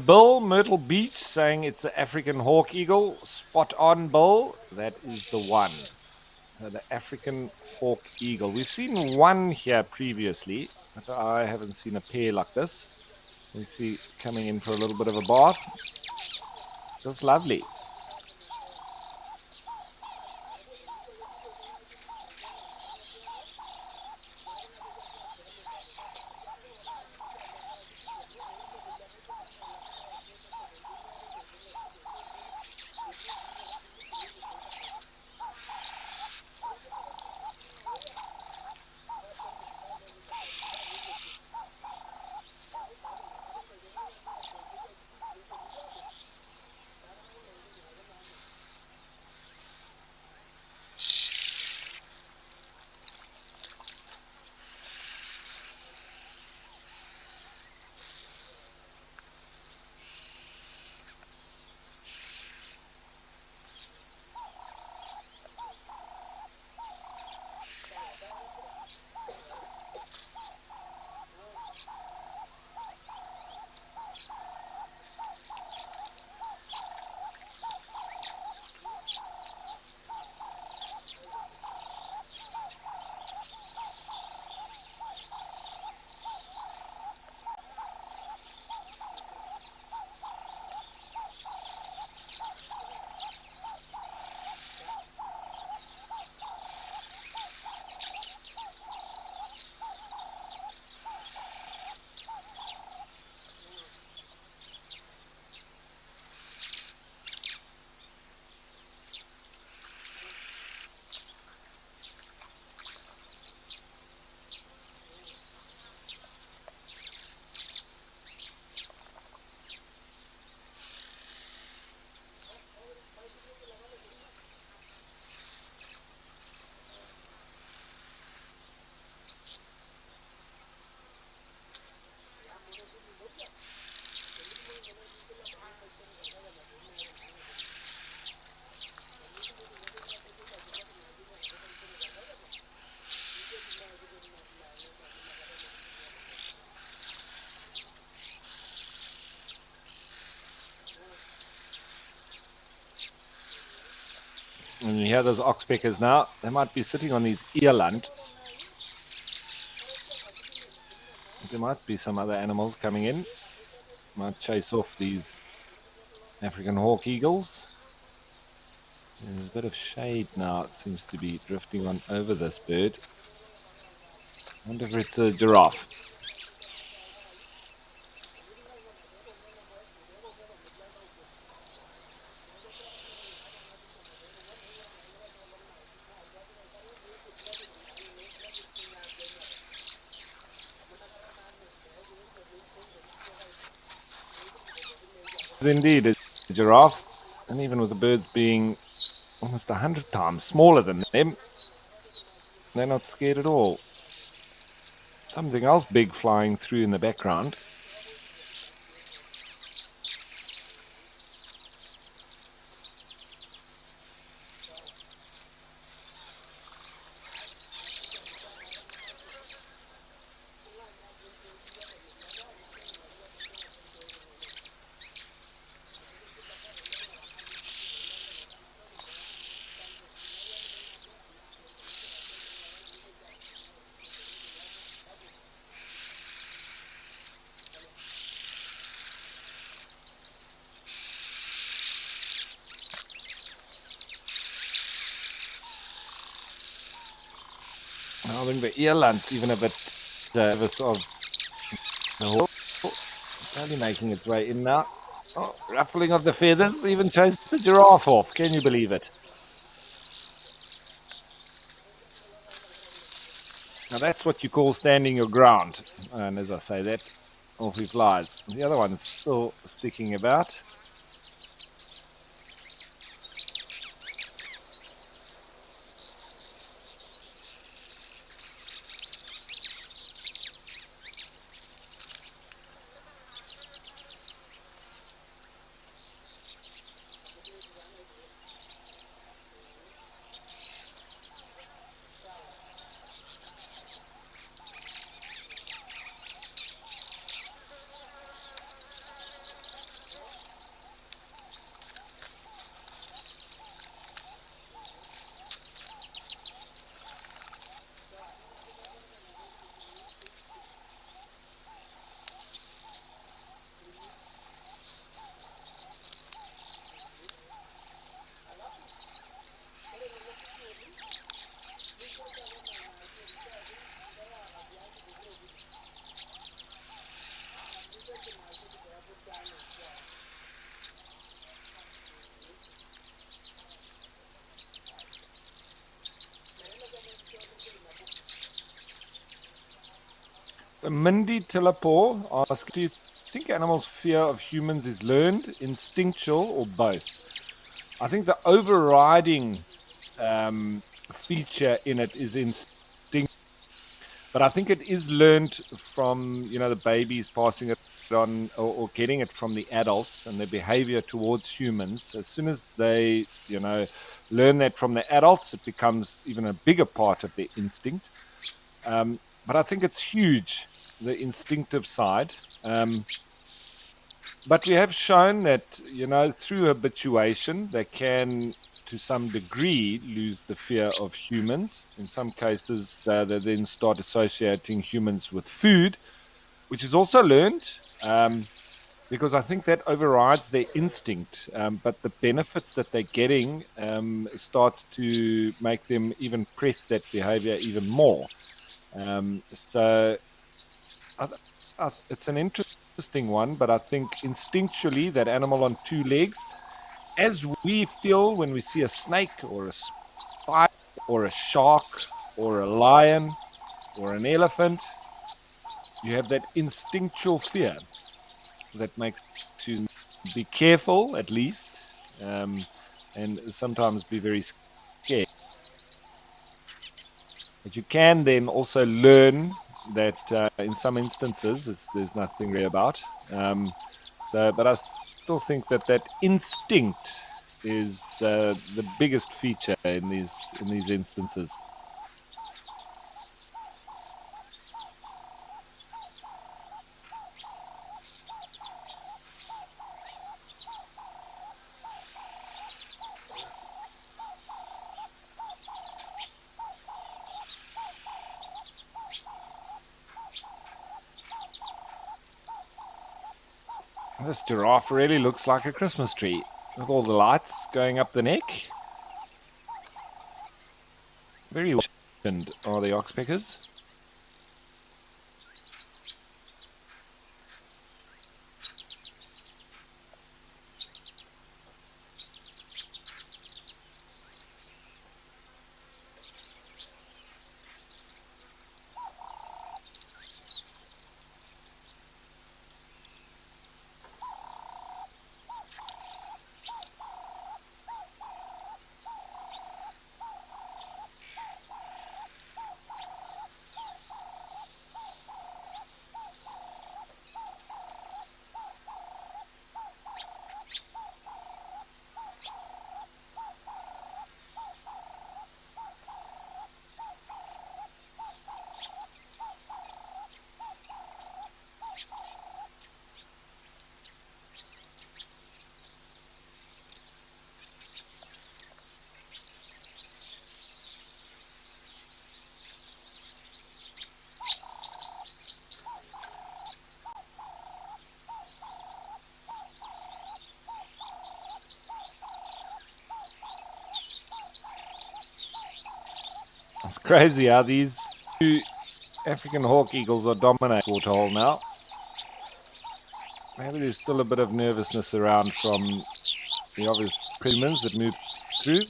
Bill, Myrtle Beach, saying it's the African hawk eagle. Spot on, Bill. That is the one. So the African hawk eagle. We've seen one here previously, but I haven't seen a pair like this. So you see coming in for a little bit of a bath. Just lovely. And you hear those oxpeckers now. They might be sitting on these eland. There might be some other animals coming in. Might chase off these African hawk eagles. There's a bit of shade now. It seems to be drifting on over this bird. I wonder if it's a giraffe. Indeed, a giraffe, and even with the birds being almost 100 times smaller than them, they're not scared at all. Something else big flying through in the background. I think the earland's even a bit nervous of the hawk. Only making its way in now. Oh, ruffling of the feathers, even chased the giraffe off. Can you believe it? Now that's what you call standing your ground. And as I say that, off he flies. The other one's still sticking about. So Mindy Tillapore asks, do you think animals' fear of humans is learned, instinctual, or both? I think the overriding feature in it is instinct, but I think it is learned from, the babies passing it on or getting it from the adults and their behavior towards humans. As soon as they, learn that from the adults, it becomes even a bigger part of their instinct. But I think it's huge, the instinctive side. But we have shown that, through habituation, they can, to some degree, lose the fear of humans. In some cases, they then start associating humans with food, which is also learned, because I think that overrides their instinct. But the benefits that they're getting starts to make them even press that behavior even more. So it's an interesting one, but I think instinctually that animal on two legs, as we feel when we see a snake or a spider or a shark or a lion or an elephant, you have that instinctual fear that makes you be careful, at least, and sometimes be very scared. But you can then also learn that in some instances there's nothing really about. But I still think that instinct is the biggest feature in these instances. This giraffe really looks like a Christmas tree, with all the lights going up the neck. Very well are the oxpeckers. It's crazy how these two African hawk eagles are dominating waterhole now. Maybe there's still a bit of nervousness around from the obvious predators that moved through.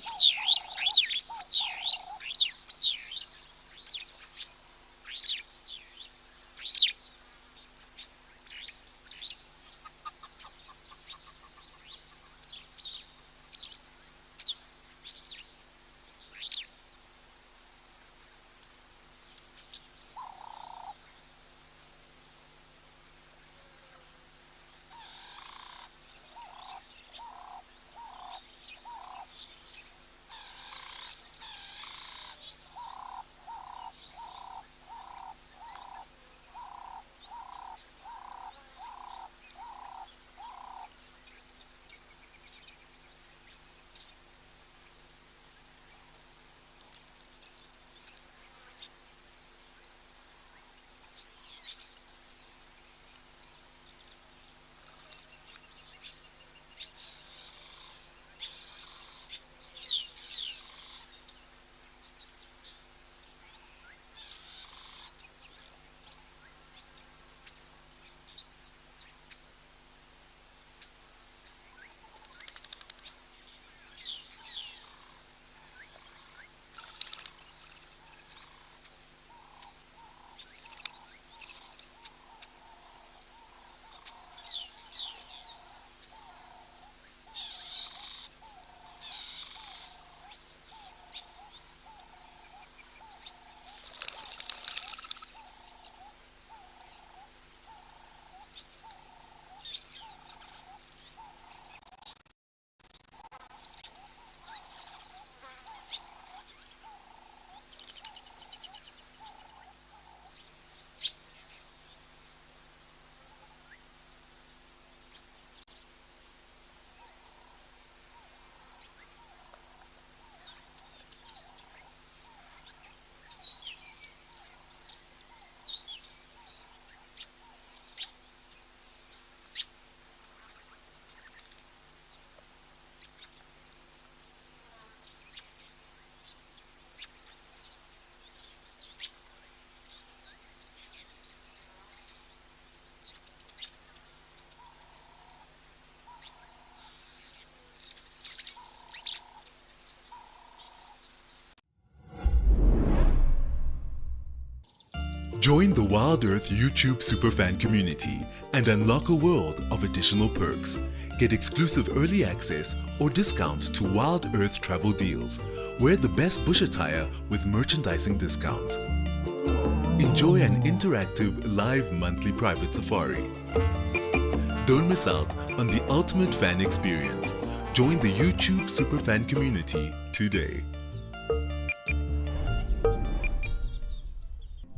Join the Wild Earth YouTube superfan community and unlock a world of additional perks. Get exclusive early access or discounts to Wild Earth travel deals. Wear the best bush attire with merchandising discounts. Enjoy an interactive live monthly private safari. Don't miss out on the ultimate fan experience. Join the YouTube superfan community today.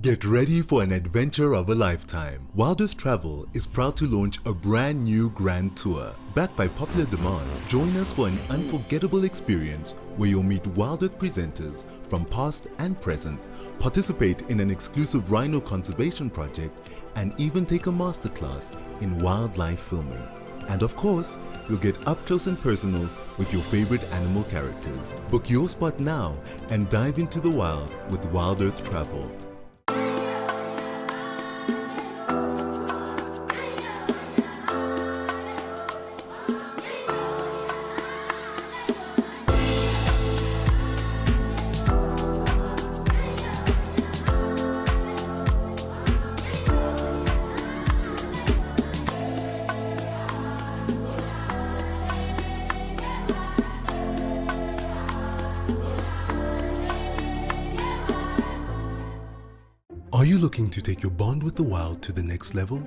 Get ready for an adventure of a lifetime. Wild Earth Travel is proud to launch a brand new grand tour. Backed by popular demand, join us for an unforgettable experience where you'll meet Wild Earth presenters from past and present, participate in an exclusive rhino conservation project, and even take a masterclass in wildlife filming. And of course, you'll get up close and personal with your favorite animal characters. Book your spot now and dive into the wild with Wild Earth Travel. Are you looking to take your bond with the wild to the next level?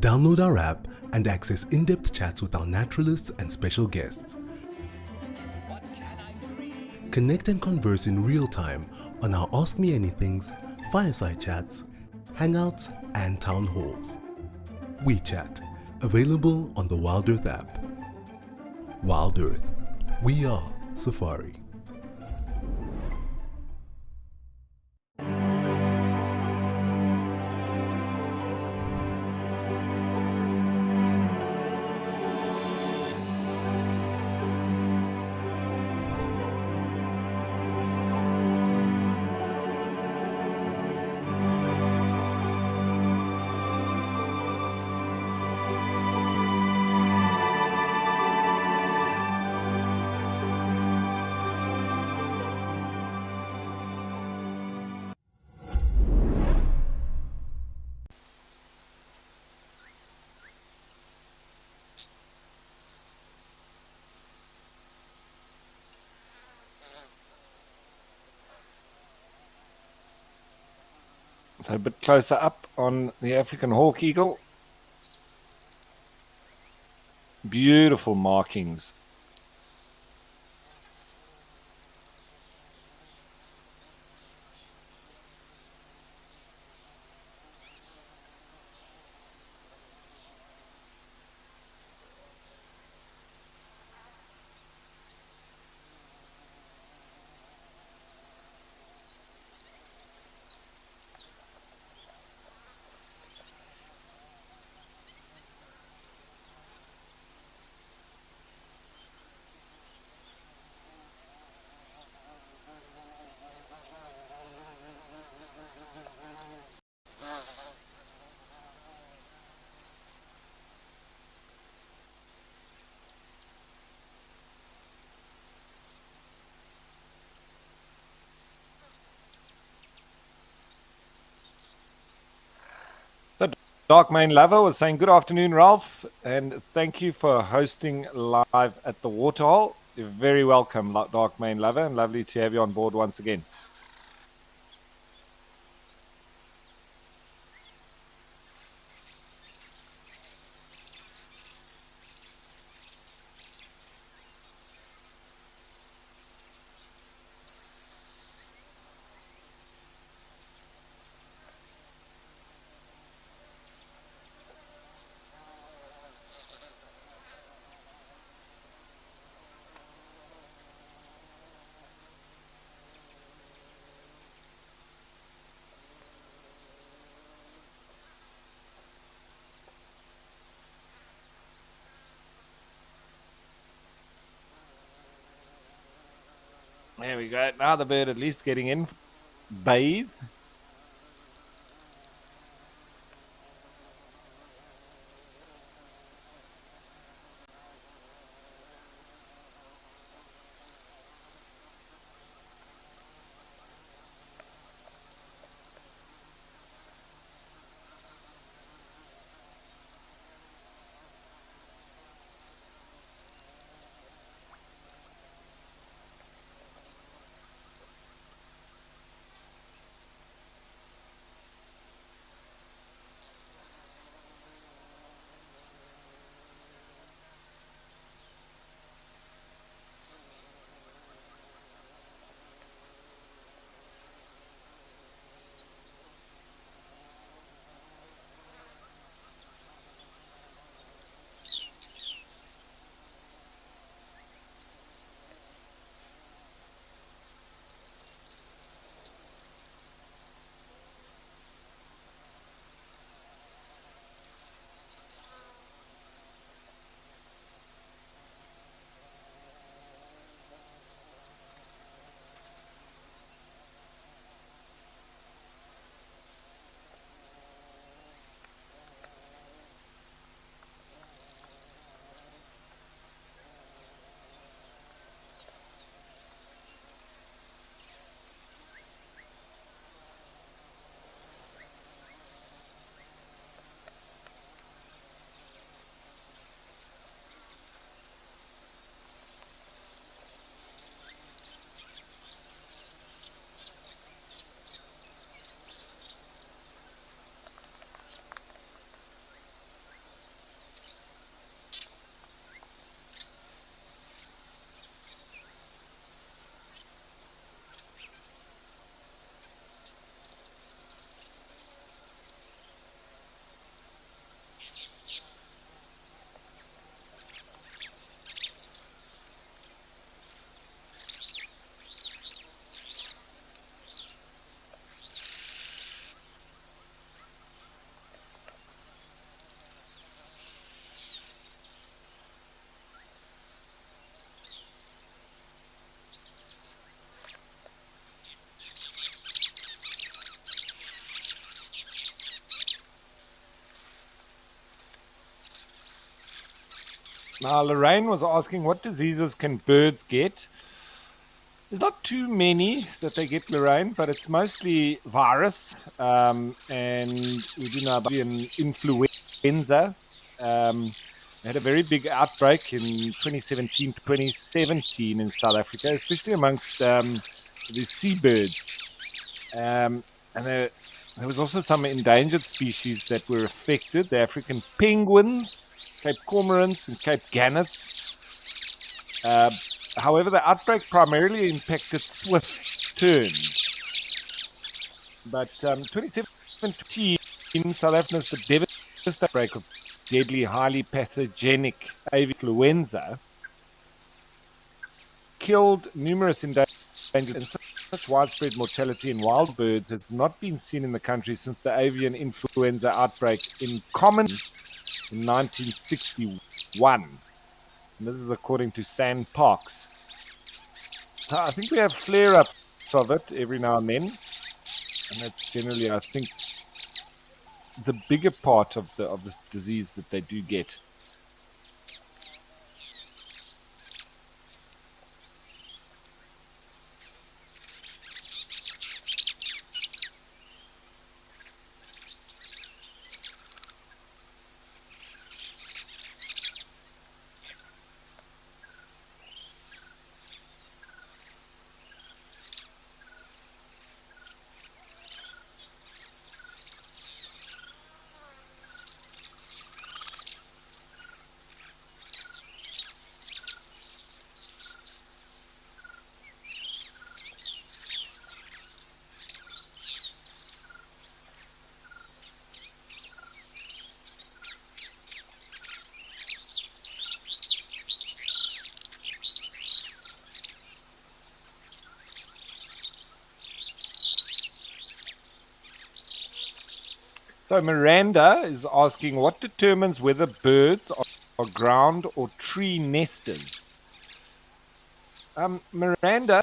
Download our app and access in-depth chats with our naturalists and special guests. Connect and converse in real time on our Ask Me Anythings, fireside chats, hangouts, and town halls. WeChat, available on the Wild Earth app. Wild Earth, we are Safari. So a bit closer up on the African hawk eagle. Beautiful markings. The Dark Main Lover was saying, good afternoon, Ralph, and thank you for hosting live at the Waterhole. You're very welcome, Dark Main Lover, and lovely to have you on board once again. There we go. Now the bird at least getting in. Bathe. Now, Lorraine was asking, what diseases can birds get? There's not too many that they get, Lorraine, but it's mostly virus. And we do know about an influenza. They had a very big outbreak in 2017 in South Africa, especially amongst the seabirds. And there was also some endangered species that were affected. The African penguins, Cape cormorants, and Cape gannets. However, the outbreak primarily impacted swift terns. But 2017, South Africa's the devastating outbreak of deadly, highly pathogenic avian influenza killed numerous endangered and such widespread mortality in wild birds has not been seen in the country since the avian influenza outbreak in commons in 1961. And this is according to Sand Parks. So I think we have flare-ups of it every now and then, and that's generally, I think, the bigger part of this disease that they do get. So Miranda is asking, what determines whether birds are ground or tree nesters? Miranda,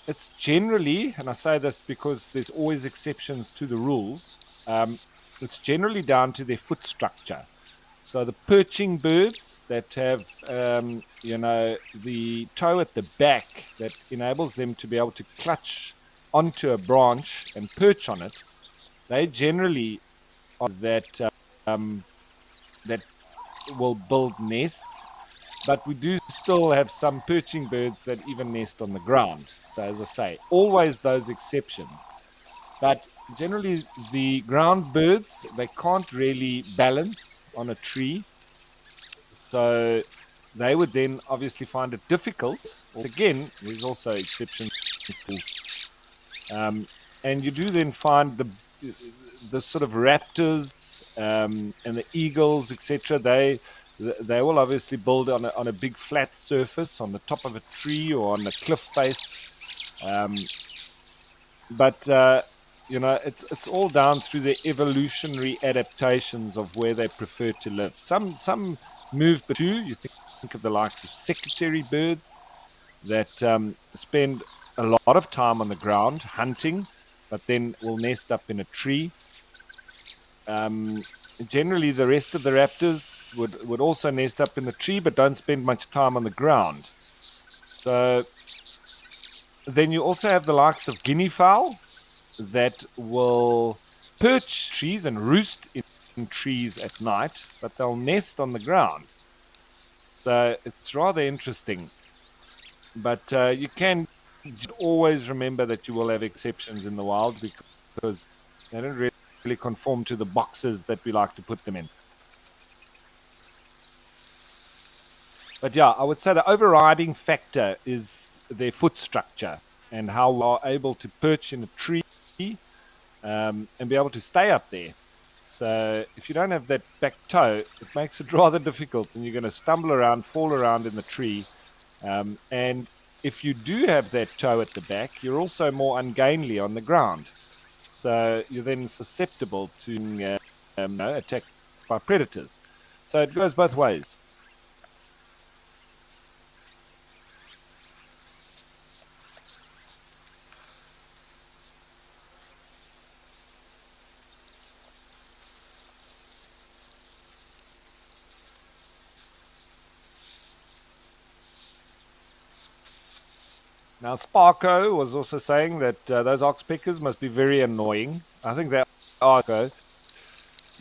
it's generally, and I say this because there's always exceptions to the rules, it's generally down to their foot structure. So the perching birds that have, the toe at the back that enables them to be able to clutch onto a branch and perch on it, they generally are that will build nests, but we do still have some perching birds that even nest on the ground. So as I say, always those exceptions. But generally the ground birds, they can't really balance on a tree. So they would then obviously find it difficult. Again, there's also exceptions. And you do then find the sort of raptors and the eagles, etc. They will obviously build on a big flat surface on the top of a tree or on a cliff face. But it's all down through the evolutionary adaptations of where they prefer to live. Some move between. You think of the likes of secretary birds that spend a lot of time on the ground hunting, but then will nest up in a tree. Generally, the rest of the raptors would also nest up in the tree, but don't spend much time on the ground. So then you also have the likes of guinea fowl that will perch trees and roost in trees at night, but they'll nest on the ground. So it's rather interesting. But you can always remember that you will have exceptions in the wild because they don't really conform to the boxes that we like to put them in. But yeah, I would say the overriding factor is their foot structure and how we are able to perch in a tree and be able to stay up there. So if you don't have that back toe, it makes it rather difficult, and you're going to stumble around, fall around in the tree. And if you do have that toe at the back, you're also more ungainly on the ground. So you're then susceptible to attack by predators. So it goes both ways. Now, Sparko was also saying that those oxpeckers must be very annoying. I think they are,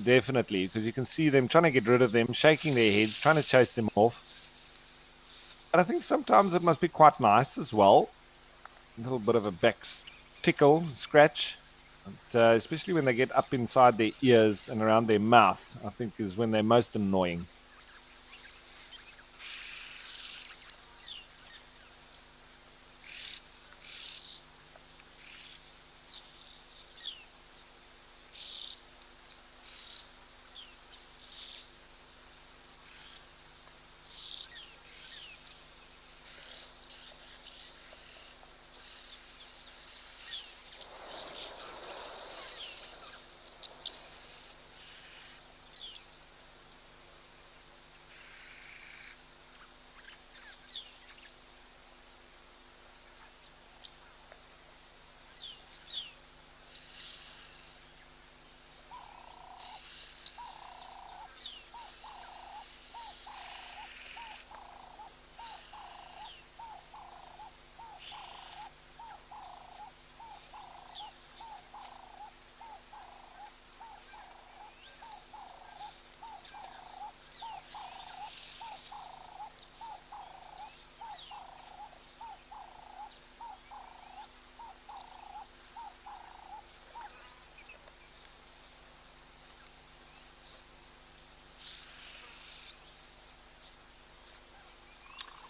definitely, because you can see them trying to get rid of them, shaking their heads, trying to chase them off. But I think sometimes it must be quite nice as well. A little bit of a back tickle, scratch. But, especially when they get up inside their ears and around their mouth, I think is when they're most annoying.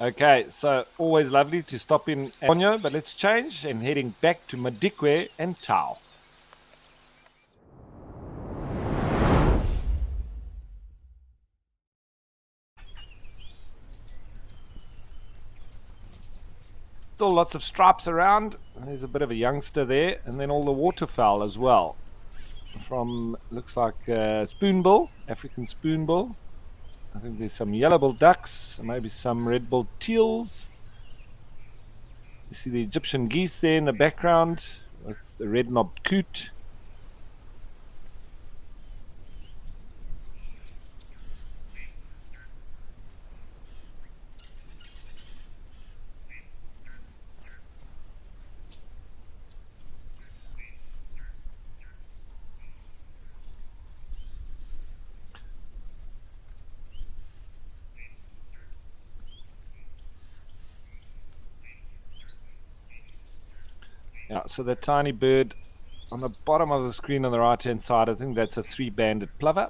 Okay, so always lovely to stop in Ponyo, but let's change and heading back to Madikwe and Tau. Still lots of stripes around. There's a bit of a youngster there, and then all the waterfowl as well. From, looks like spoonbill, African spoonbill. I think there's some yellow-billed ducks, maybe some red-billed teals. You see the Egyptian geese there in the background with the red-knobbed coot. Yeah, so that tiny bird on the bottom of the screen on the right-hand side, I think that's a three-banded plover.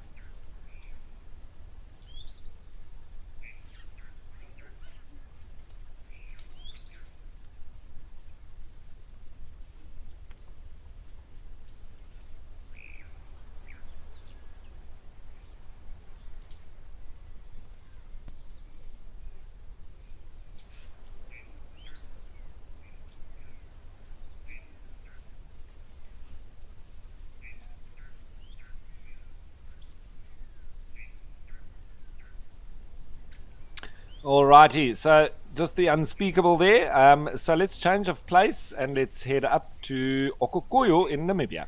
Alrighty, so just the unspeakable there. So let's change of place and let's head up to Okokoyo in Namibia.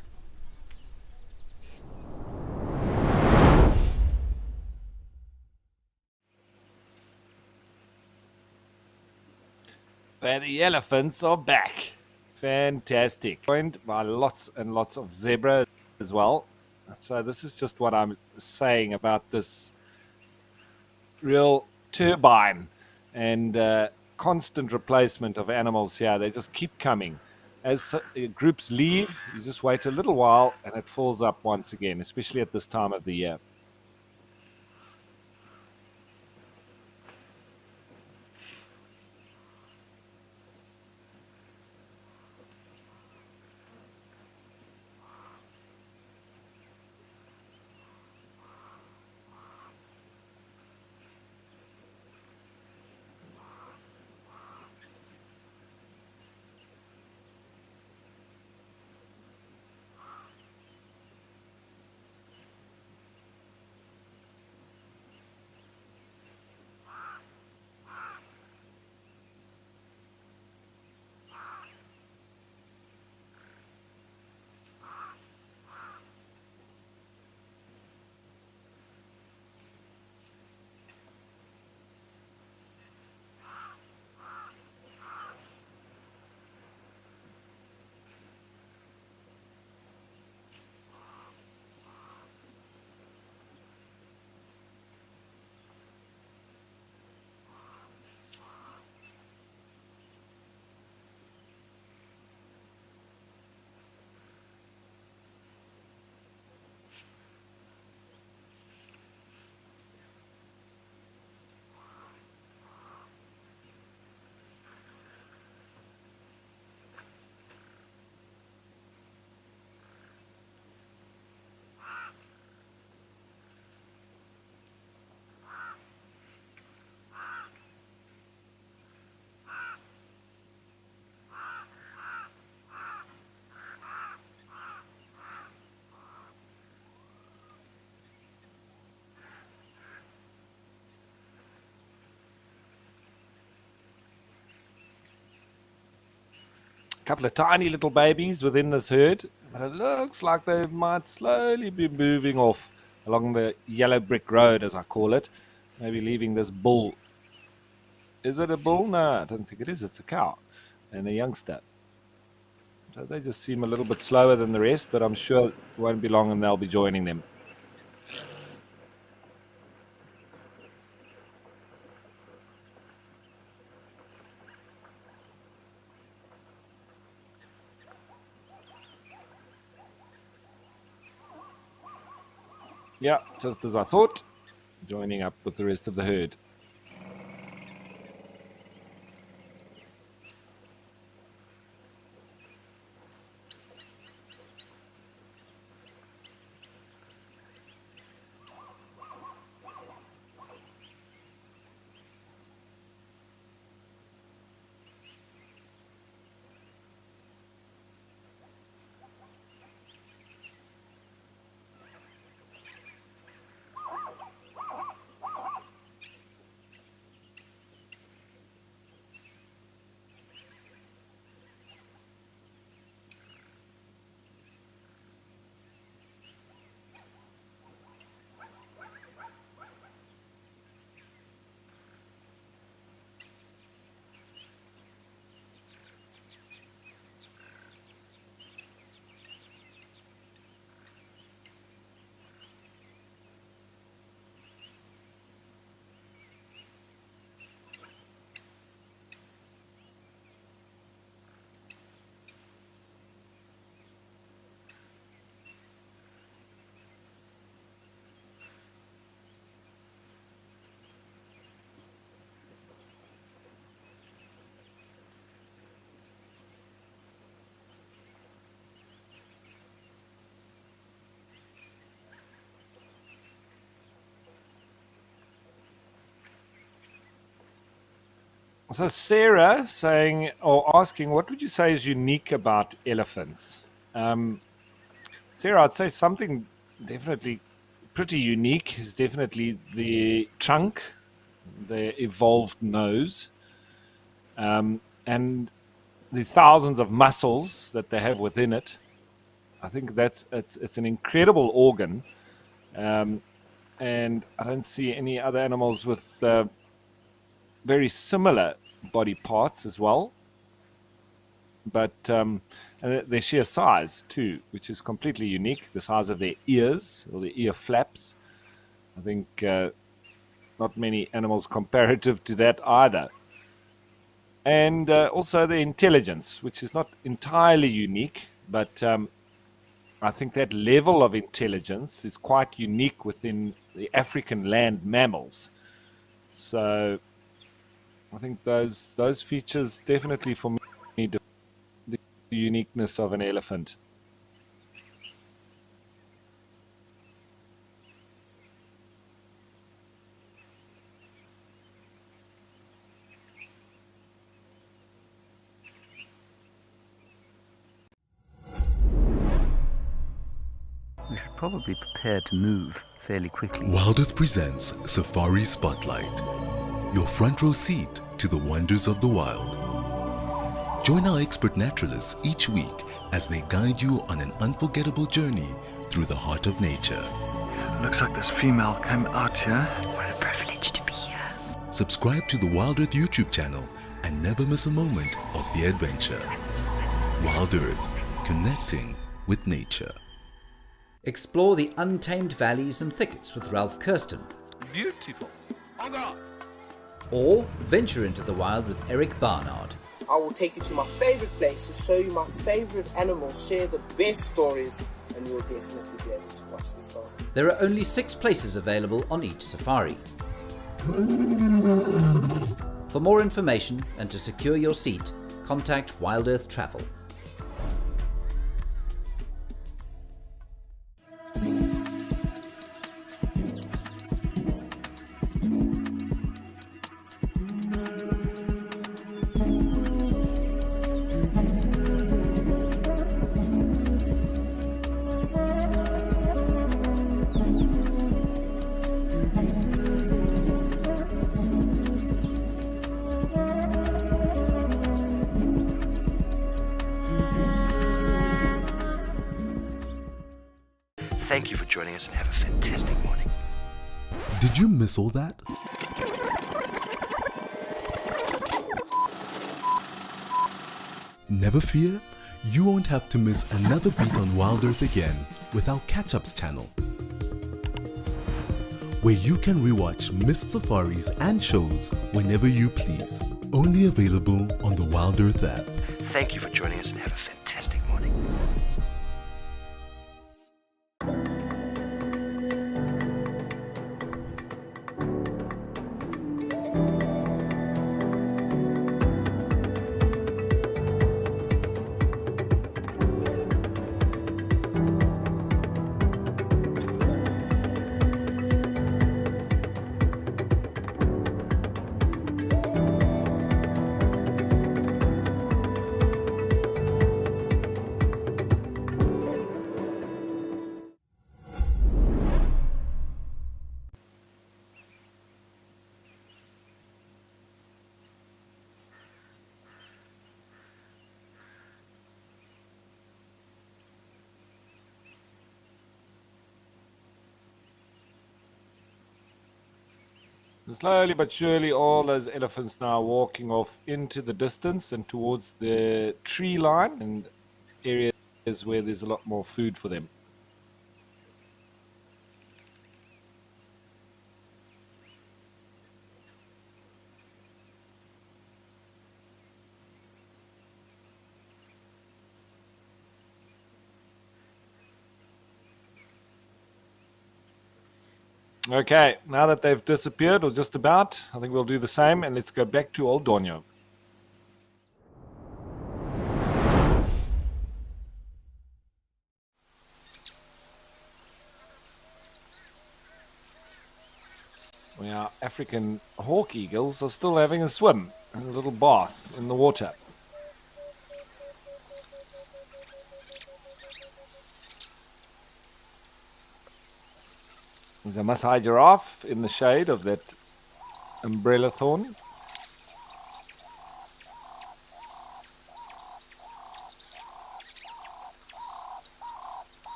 Where the elephants are back. Fantastic. Joined by lots and lots of zebra as well. So this is just what I'm saying about this real turbine and constant replacement of animals here. They just keep coming. As groups leave, you just wait a little while and it falls up once again, especially at this time of the year. A couple of tiny little babies within this herd, but it looks like they might slowly be moving off along the yellow brick road, as I call it, maybe leaving this bull. Is it a bull? No, I don't think it is. It's a cow and a youngster. So they just seem a little bit slower than the rest, but I'm sure it won't be long and they'll be joining them. Yeah, just as I thought, joining up with the rest of the herd. So Sarah saying or asking, what would you say is unique about elephants? Sarah, I'd say something definitely pretty unique is definitely the trunk, the evolved nose, and the thousands of muscles that they have within it. I think it's an incredible organ, and I don't see any other animals with very similar body parts as well, but and their sheer size too, which is completely unique. The size of their ears, or the ear flaps. I think not many animals comparative to that either. And also the intelligence, which is not entirely unique, but I think that level of intelligence is quite unique within the African land mammals. So I think those features definitely for me the uniqueness of an elephant. We should probably prepare to move fairly quickly. Wild Earth presents Safari Spotlight, your front row seat to the wonders of the wild. Join our expert naturalists each week as they guide you on an unforgettable journey through the heart of nature. Looks like this female came out here. What a privilege to be here. Subscribe to the Wild Earth YouTube channel and never miss a moment of the adventure. Wild Earth, connecting with nature. Explore the untamed valleys and thickets with Ralph Kirsten. Beautiful. Or venture into the wild with Eric Barnard. I will take you to my favorite places, show you my favorite animals, share the best stories, and you'll definitely be able to watch the stars. There are only 6 places available on each safari. For more information and to secure your seat, contact Wild Earth Travel. Thank you for joining us and have a fantastic morning. Did you miss all that? Never fear, you won't have to miss another beat on Wild Earth again with our Catch-Ups channel, where you can rewatch missed safaris and shows whenever you please. Only available on the Wild Earth app. Thank you for joining us and have a fantastic morning. Slowly but surely, all those elephants now walking off into the distance and towards the tree line and areas where there's a lot more food for them. Okay, now that they've disappeared, or just about, I think we'll do the same, and let's go back to Old Donyo. Our African hawk eagles are still having a swim, and a little bath in the water. There's a Maasai giraffe in the shade of that umbrella thorn.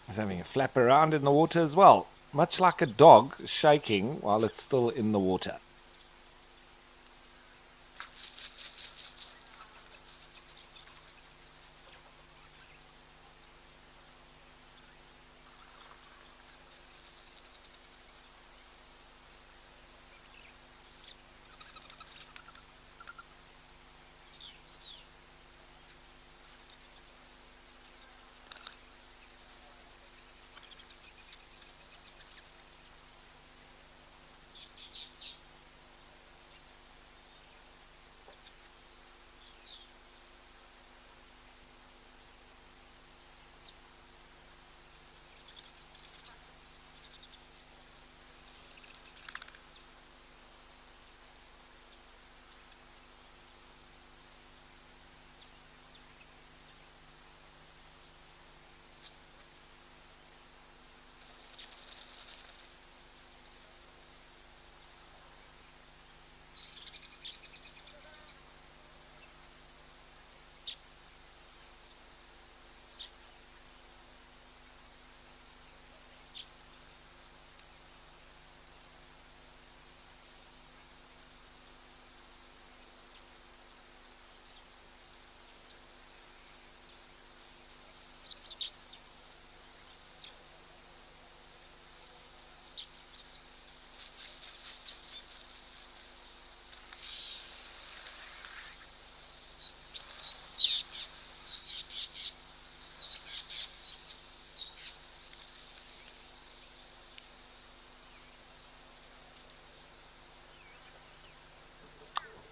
It's having a flap around in the water as well, much like a dog shaking while it's still in the water.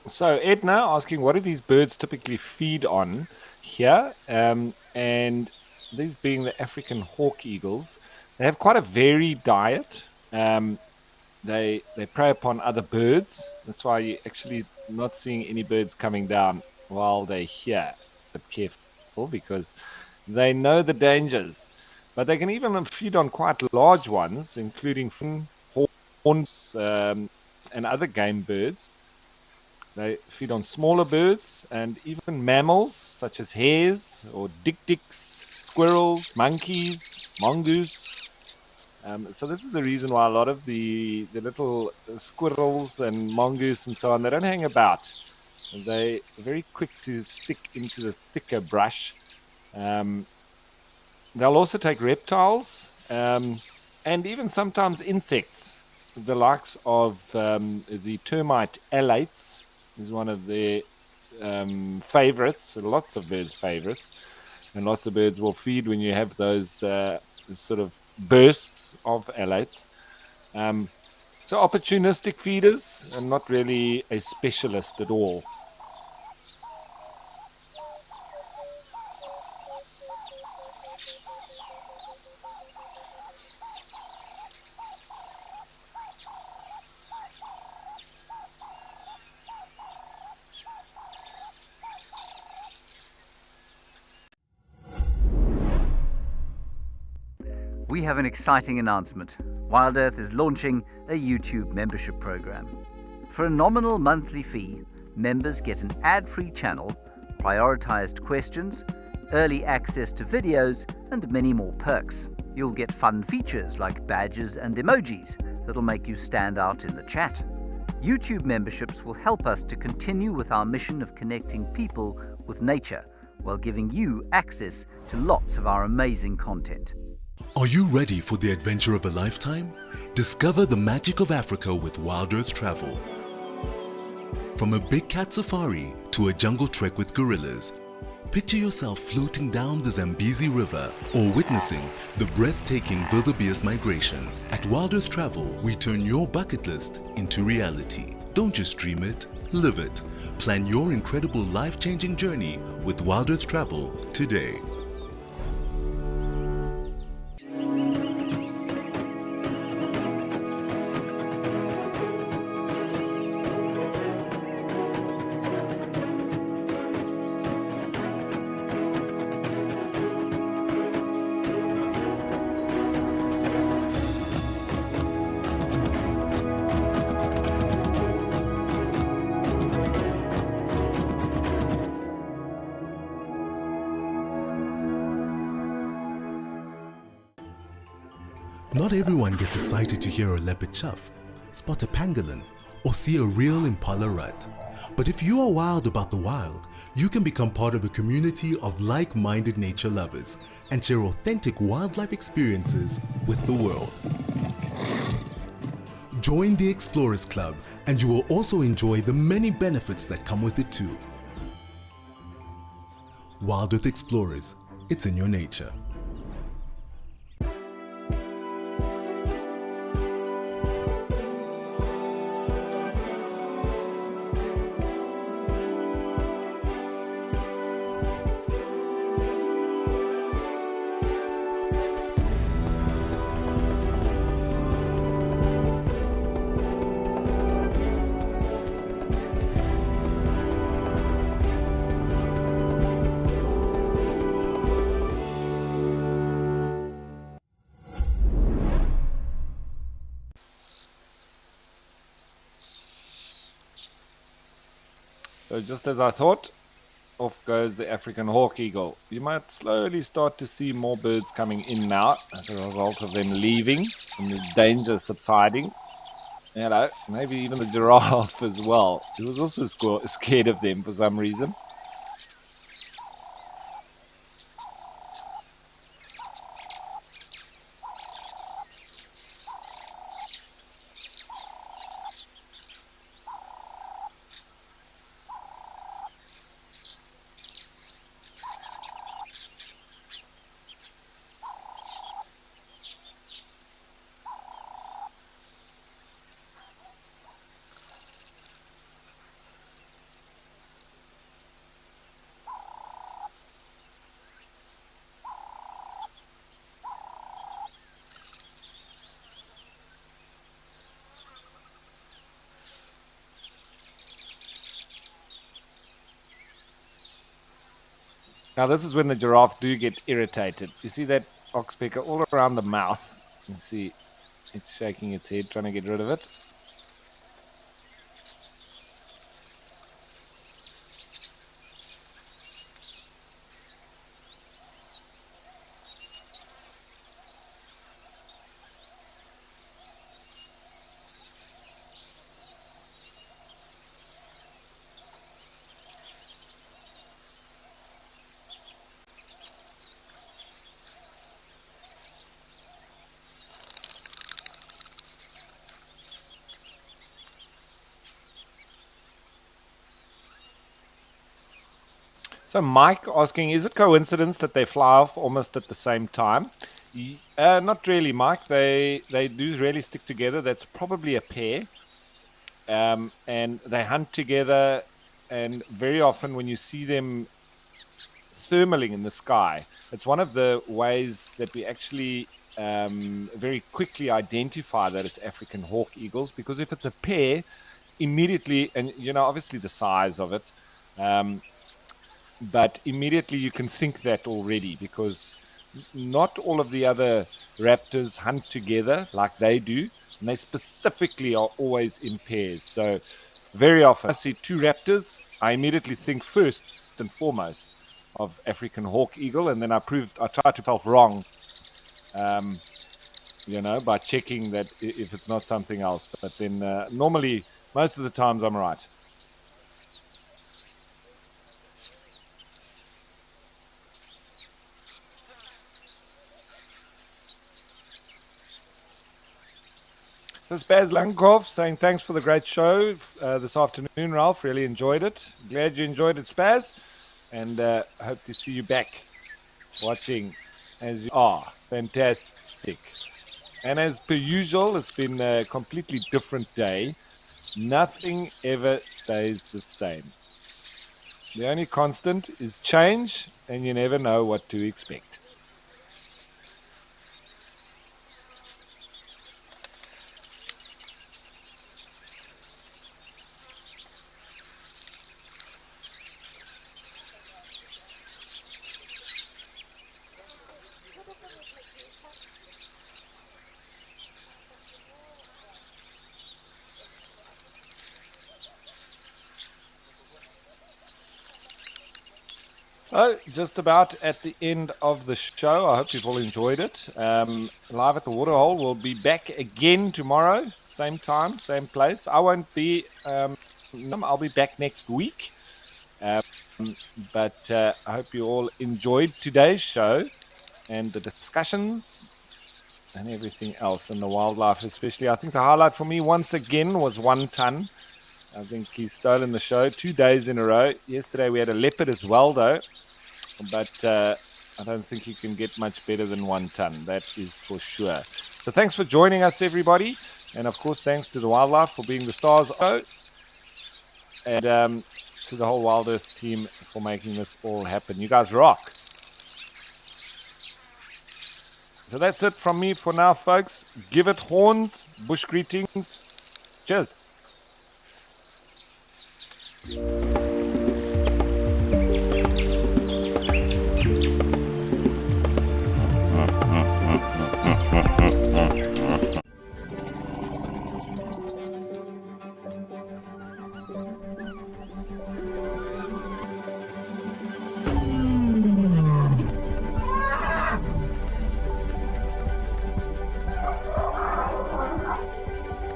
So Edna asking, what do these birds typically feed on here? And these being the African hawk eagles, they have quite a varied diet. They prey upon other birds. That's why you're actually not seeing any birds coming down while they're here. But careful, because they know the dangers. But they can even feed on quite large ones, including fawns and other game birds. They feed on smaller birds and even mammals such as hares or dik-diks, squirrels, monkeys, mongoose. So this is the reason why a lot of the little squirrels and mongoose and so on, they don't hang about. They're very quick to stick into the thicker brush. They'll also take reptiles and even sometimes insects. The likes of the termite alates is one of their favorites, lots of birds' favorites. And lots of birds will feed when you have those sort of bursts of alates. So opportunistic feeders and not really a specialist at all. We have an exciting announcement. Wild Earth is launching a YouTube membership program. For a nominal monthly fee, members get an ad-free channel, prioritized questions, early access to videos, and many more perks. You'll get fun features like badges and emojis that'll make you stand out in the chat. YouTube memberships will help us to continue with our mission of connecting people with nature while giving you access to lots of our amazing content. Are you ready for the adventure of a lifetime? Discover the magic of Africa with Wild Earth Travel. From a big cat safari to a jungle trek with gorillas, picture yourself floating down the Zambezi River or witnessing the breathtaking wildebeest migration. At Wild Earth Travel, we turn your bucket list into reality. Don't just dream it, live it. Plan your incredible life-changing journey with Wild Earth Travel today. Not everyone gets excited to hear a leopard chuff, spot a pangolin, or see a real impala rut. But if you are wild about the wild, you can become part of a community of like-minded nature lovers and share authentic wildlife experiences with the world. Join the Explorers Club and you will also enjoy the many benefits that come with it too. Wild Earth Explorers, it's in your nature. So just as I thought, off goes the African hawk eagle. You might slowly start to see more birds coming in now as a result of them leaving and the danger subsiding. You know, maybe even the giraffe as well. He was also scared of them for some reason. Now this is when the giraffe do get irritated. You see that oxpecker all around the mouth. You see It's shaking its head, trying to get rid of it. So Mike asking, is it coincidence that they fly off almost at the same time? Not really, Mike. They do really stick together. That's probably a pair. And they hunt together. And very often when you see them thermaling in the sky, it's one of the ways that we actually very quickly identify that it's African hawk eagles. Because if it's a pair, immediately, and obviously the size of it, but immediately you can think that already, because not all of the other raptors hunt together like they do, and they specifically are always in pairs. So very often I see two raptors, I immediately think first and foremost of African hawk eagle, and then I tried to myself wrong, by checking that if it's not something else. But then normally, most of the times I'm right. So Spaz Lankov saying, thanks for the great show this afternoon, Ralph. Really enjoyed it. Glad you enjoyed it, Spaz. And hope to see you back watching as you are. Fantastic. And as per usual, it's been a completely different day. Nothing ever stays the same. The only constant is change, and you never know what to expect. So, just about at the end of the show. I hope you've all enjoyed it. Live at the Waterhole. We'll be back again tomorrow. Same time, same place. I won't be. I'll be back next week. But I hope you all enjoyed today's show and the discussions and everything else, and the wildlife especially. I think the highlight for me once again was 1 ton. I think he's stolen the show 2 days in a row. Yesterday we had a leopard as well, though. But I don't think you can get much better than 1 ton. That is for sure. So thanks for joining us, everybody. And, of course, thanks to the wildlife for being the stars. And to the whole Wild Earth team for making this all happen. You guys rock. So that's it from me for now, folks. Give it horns. Bush greetings. Cheers.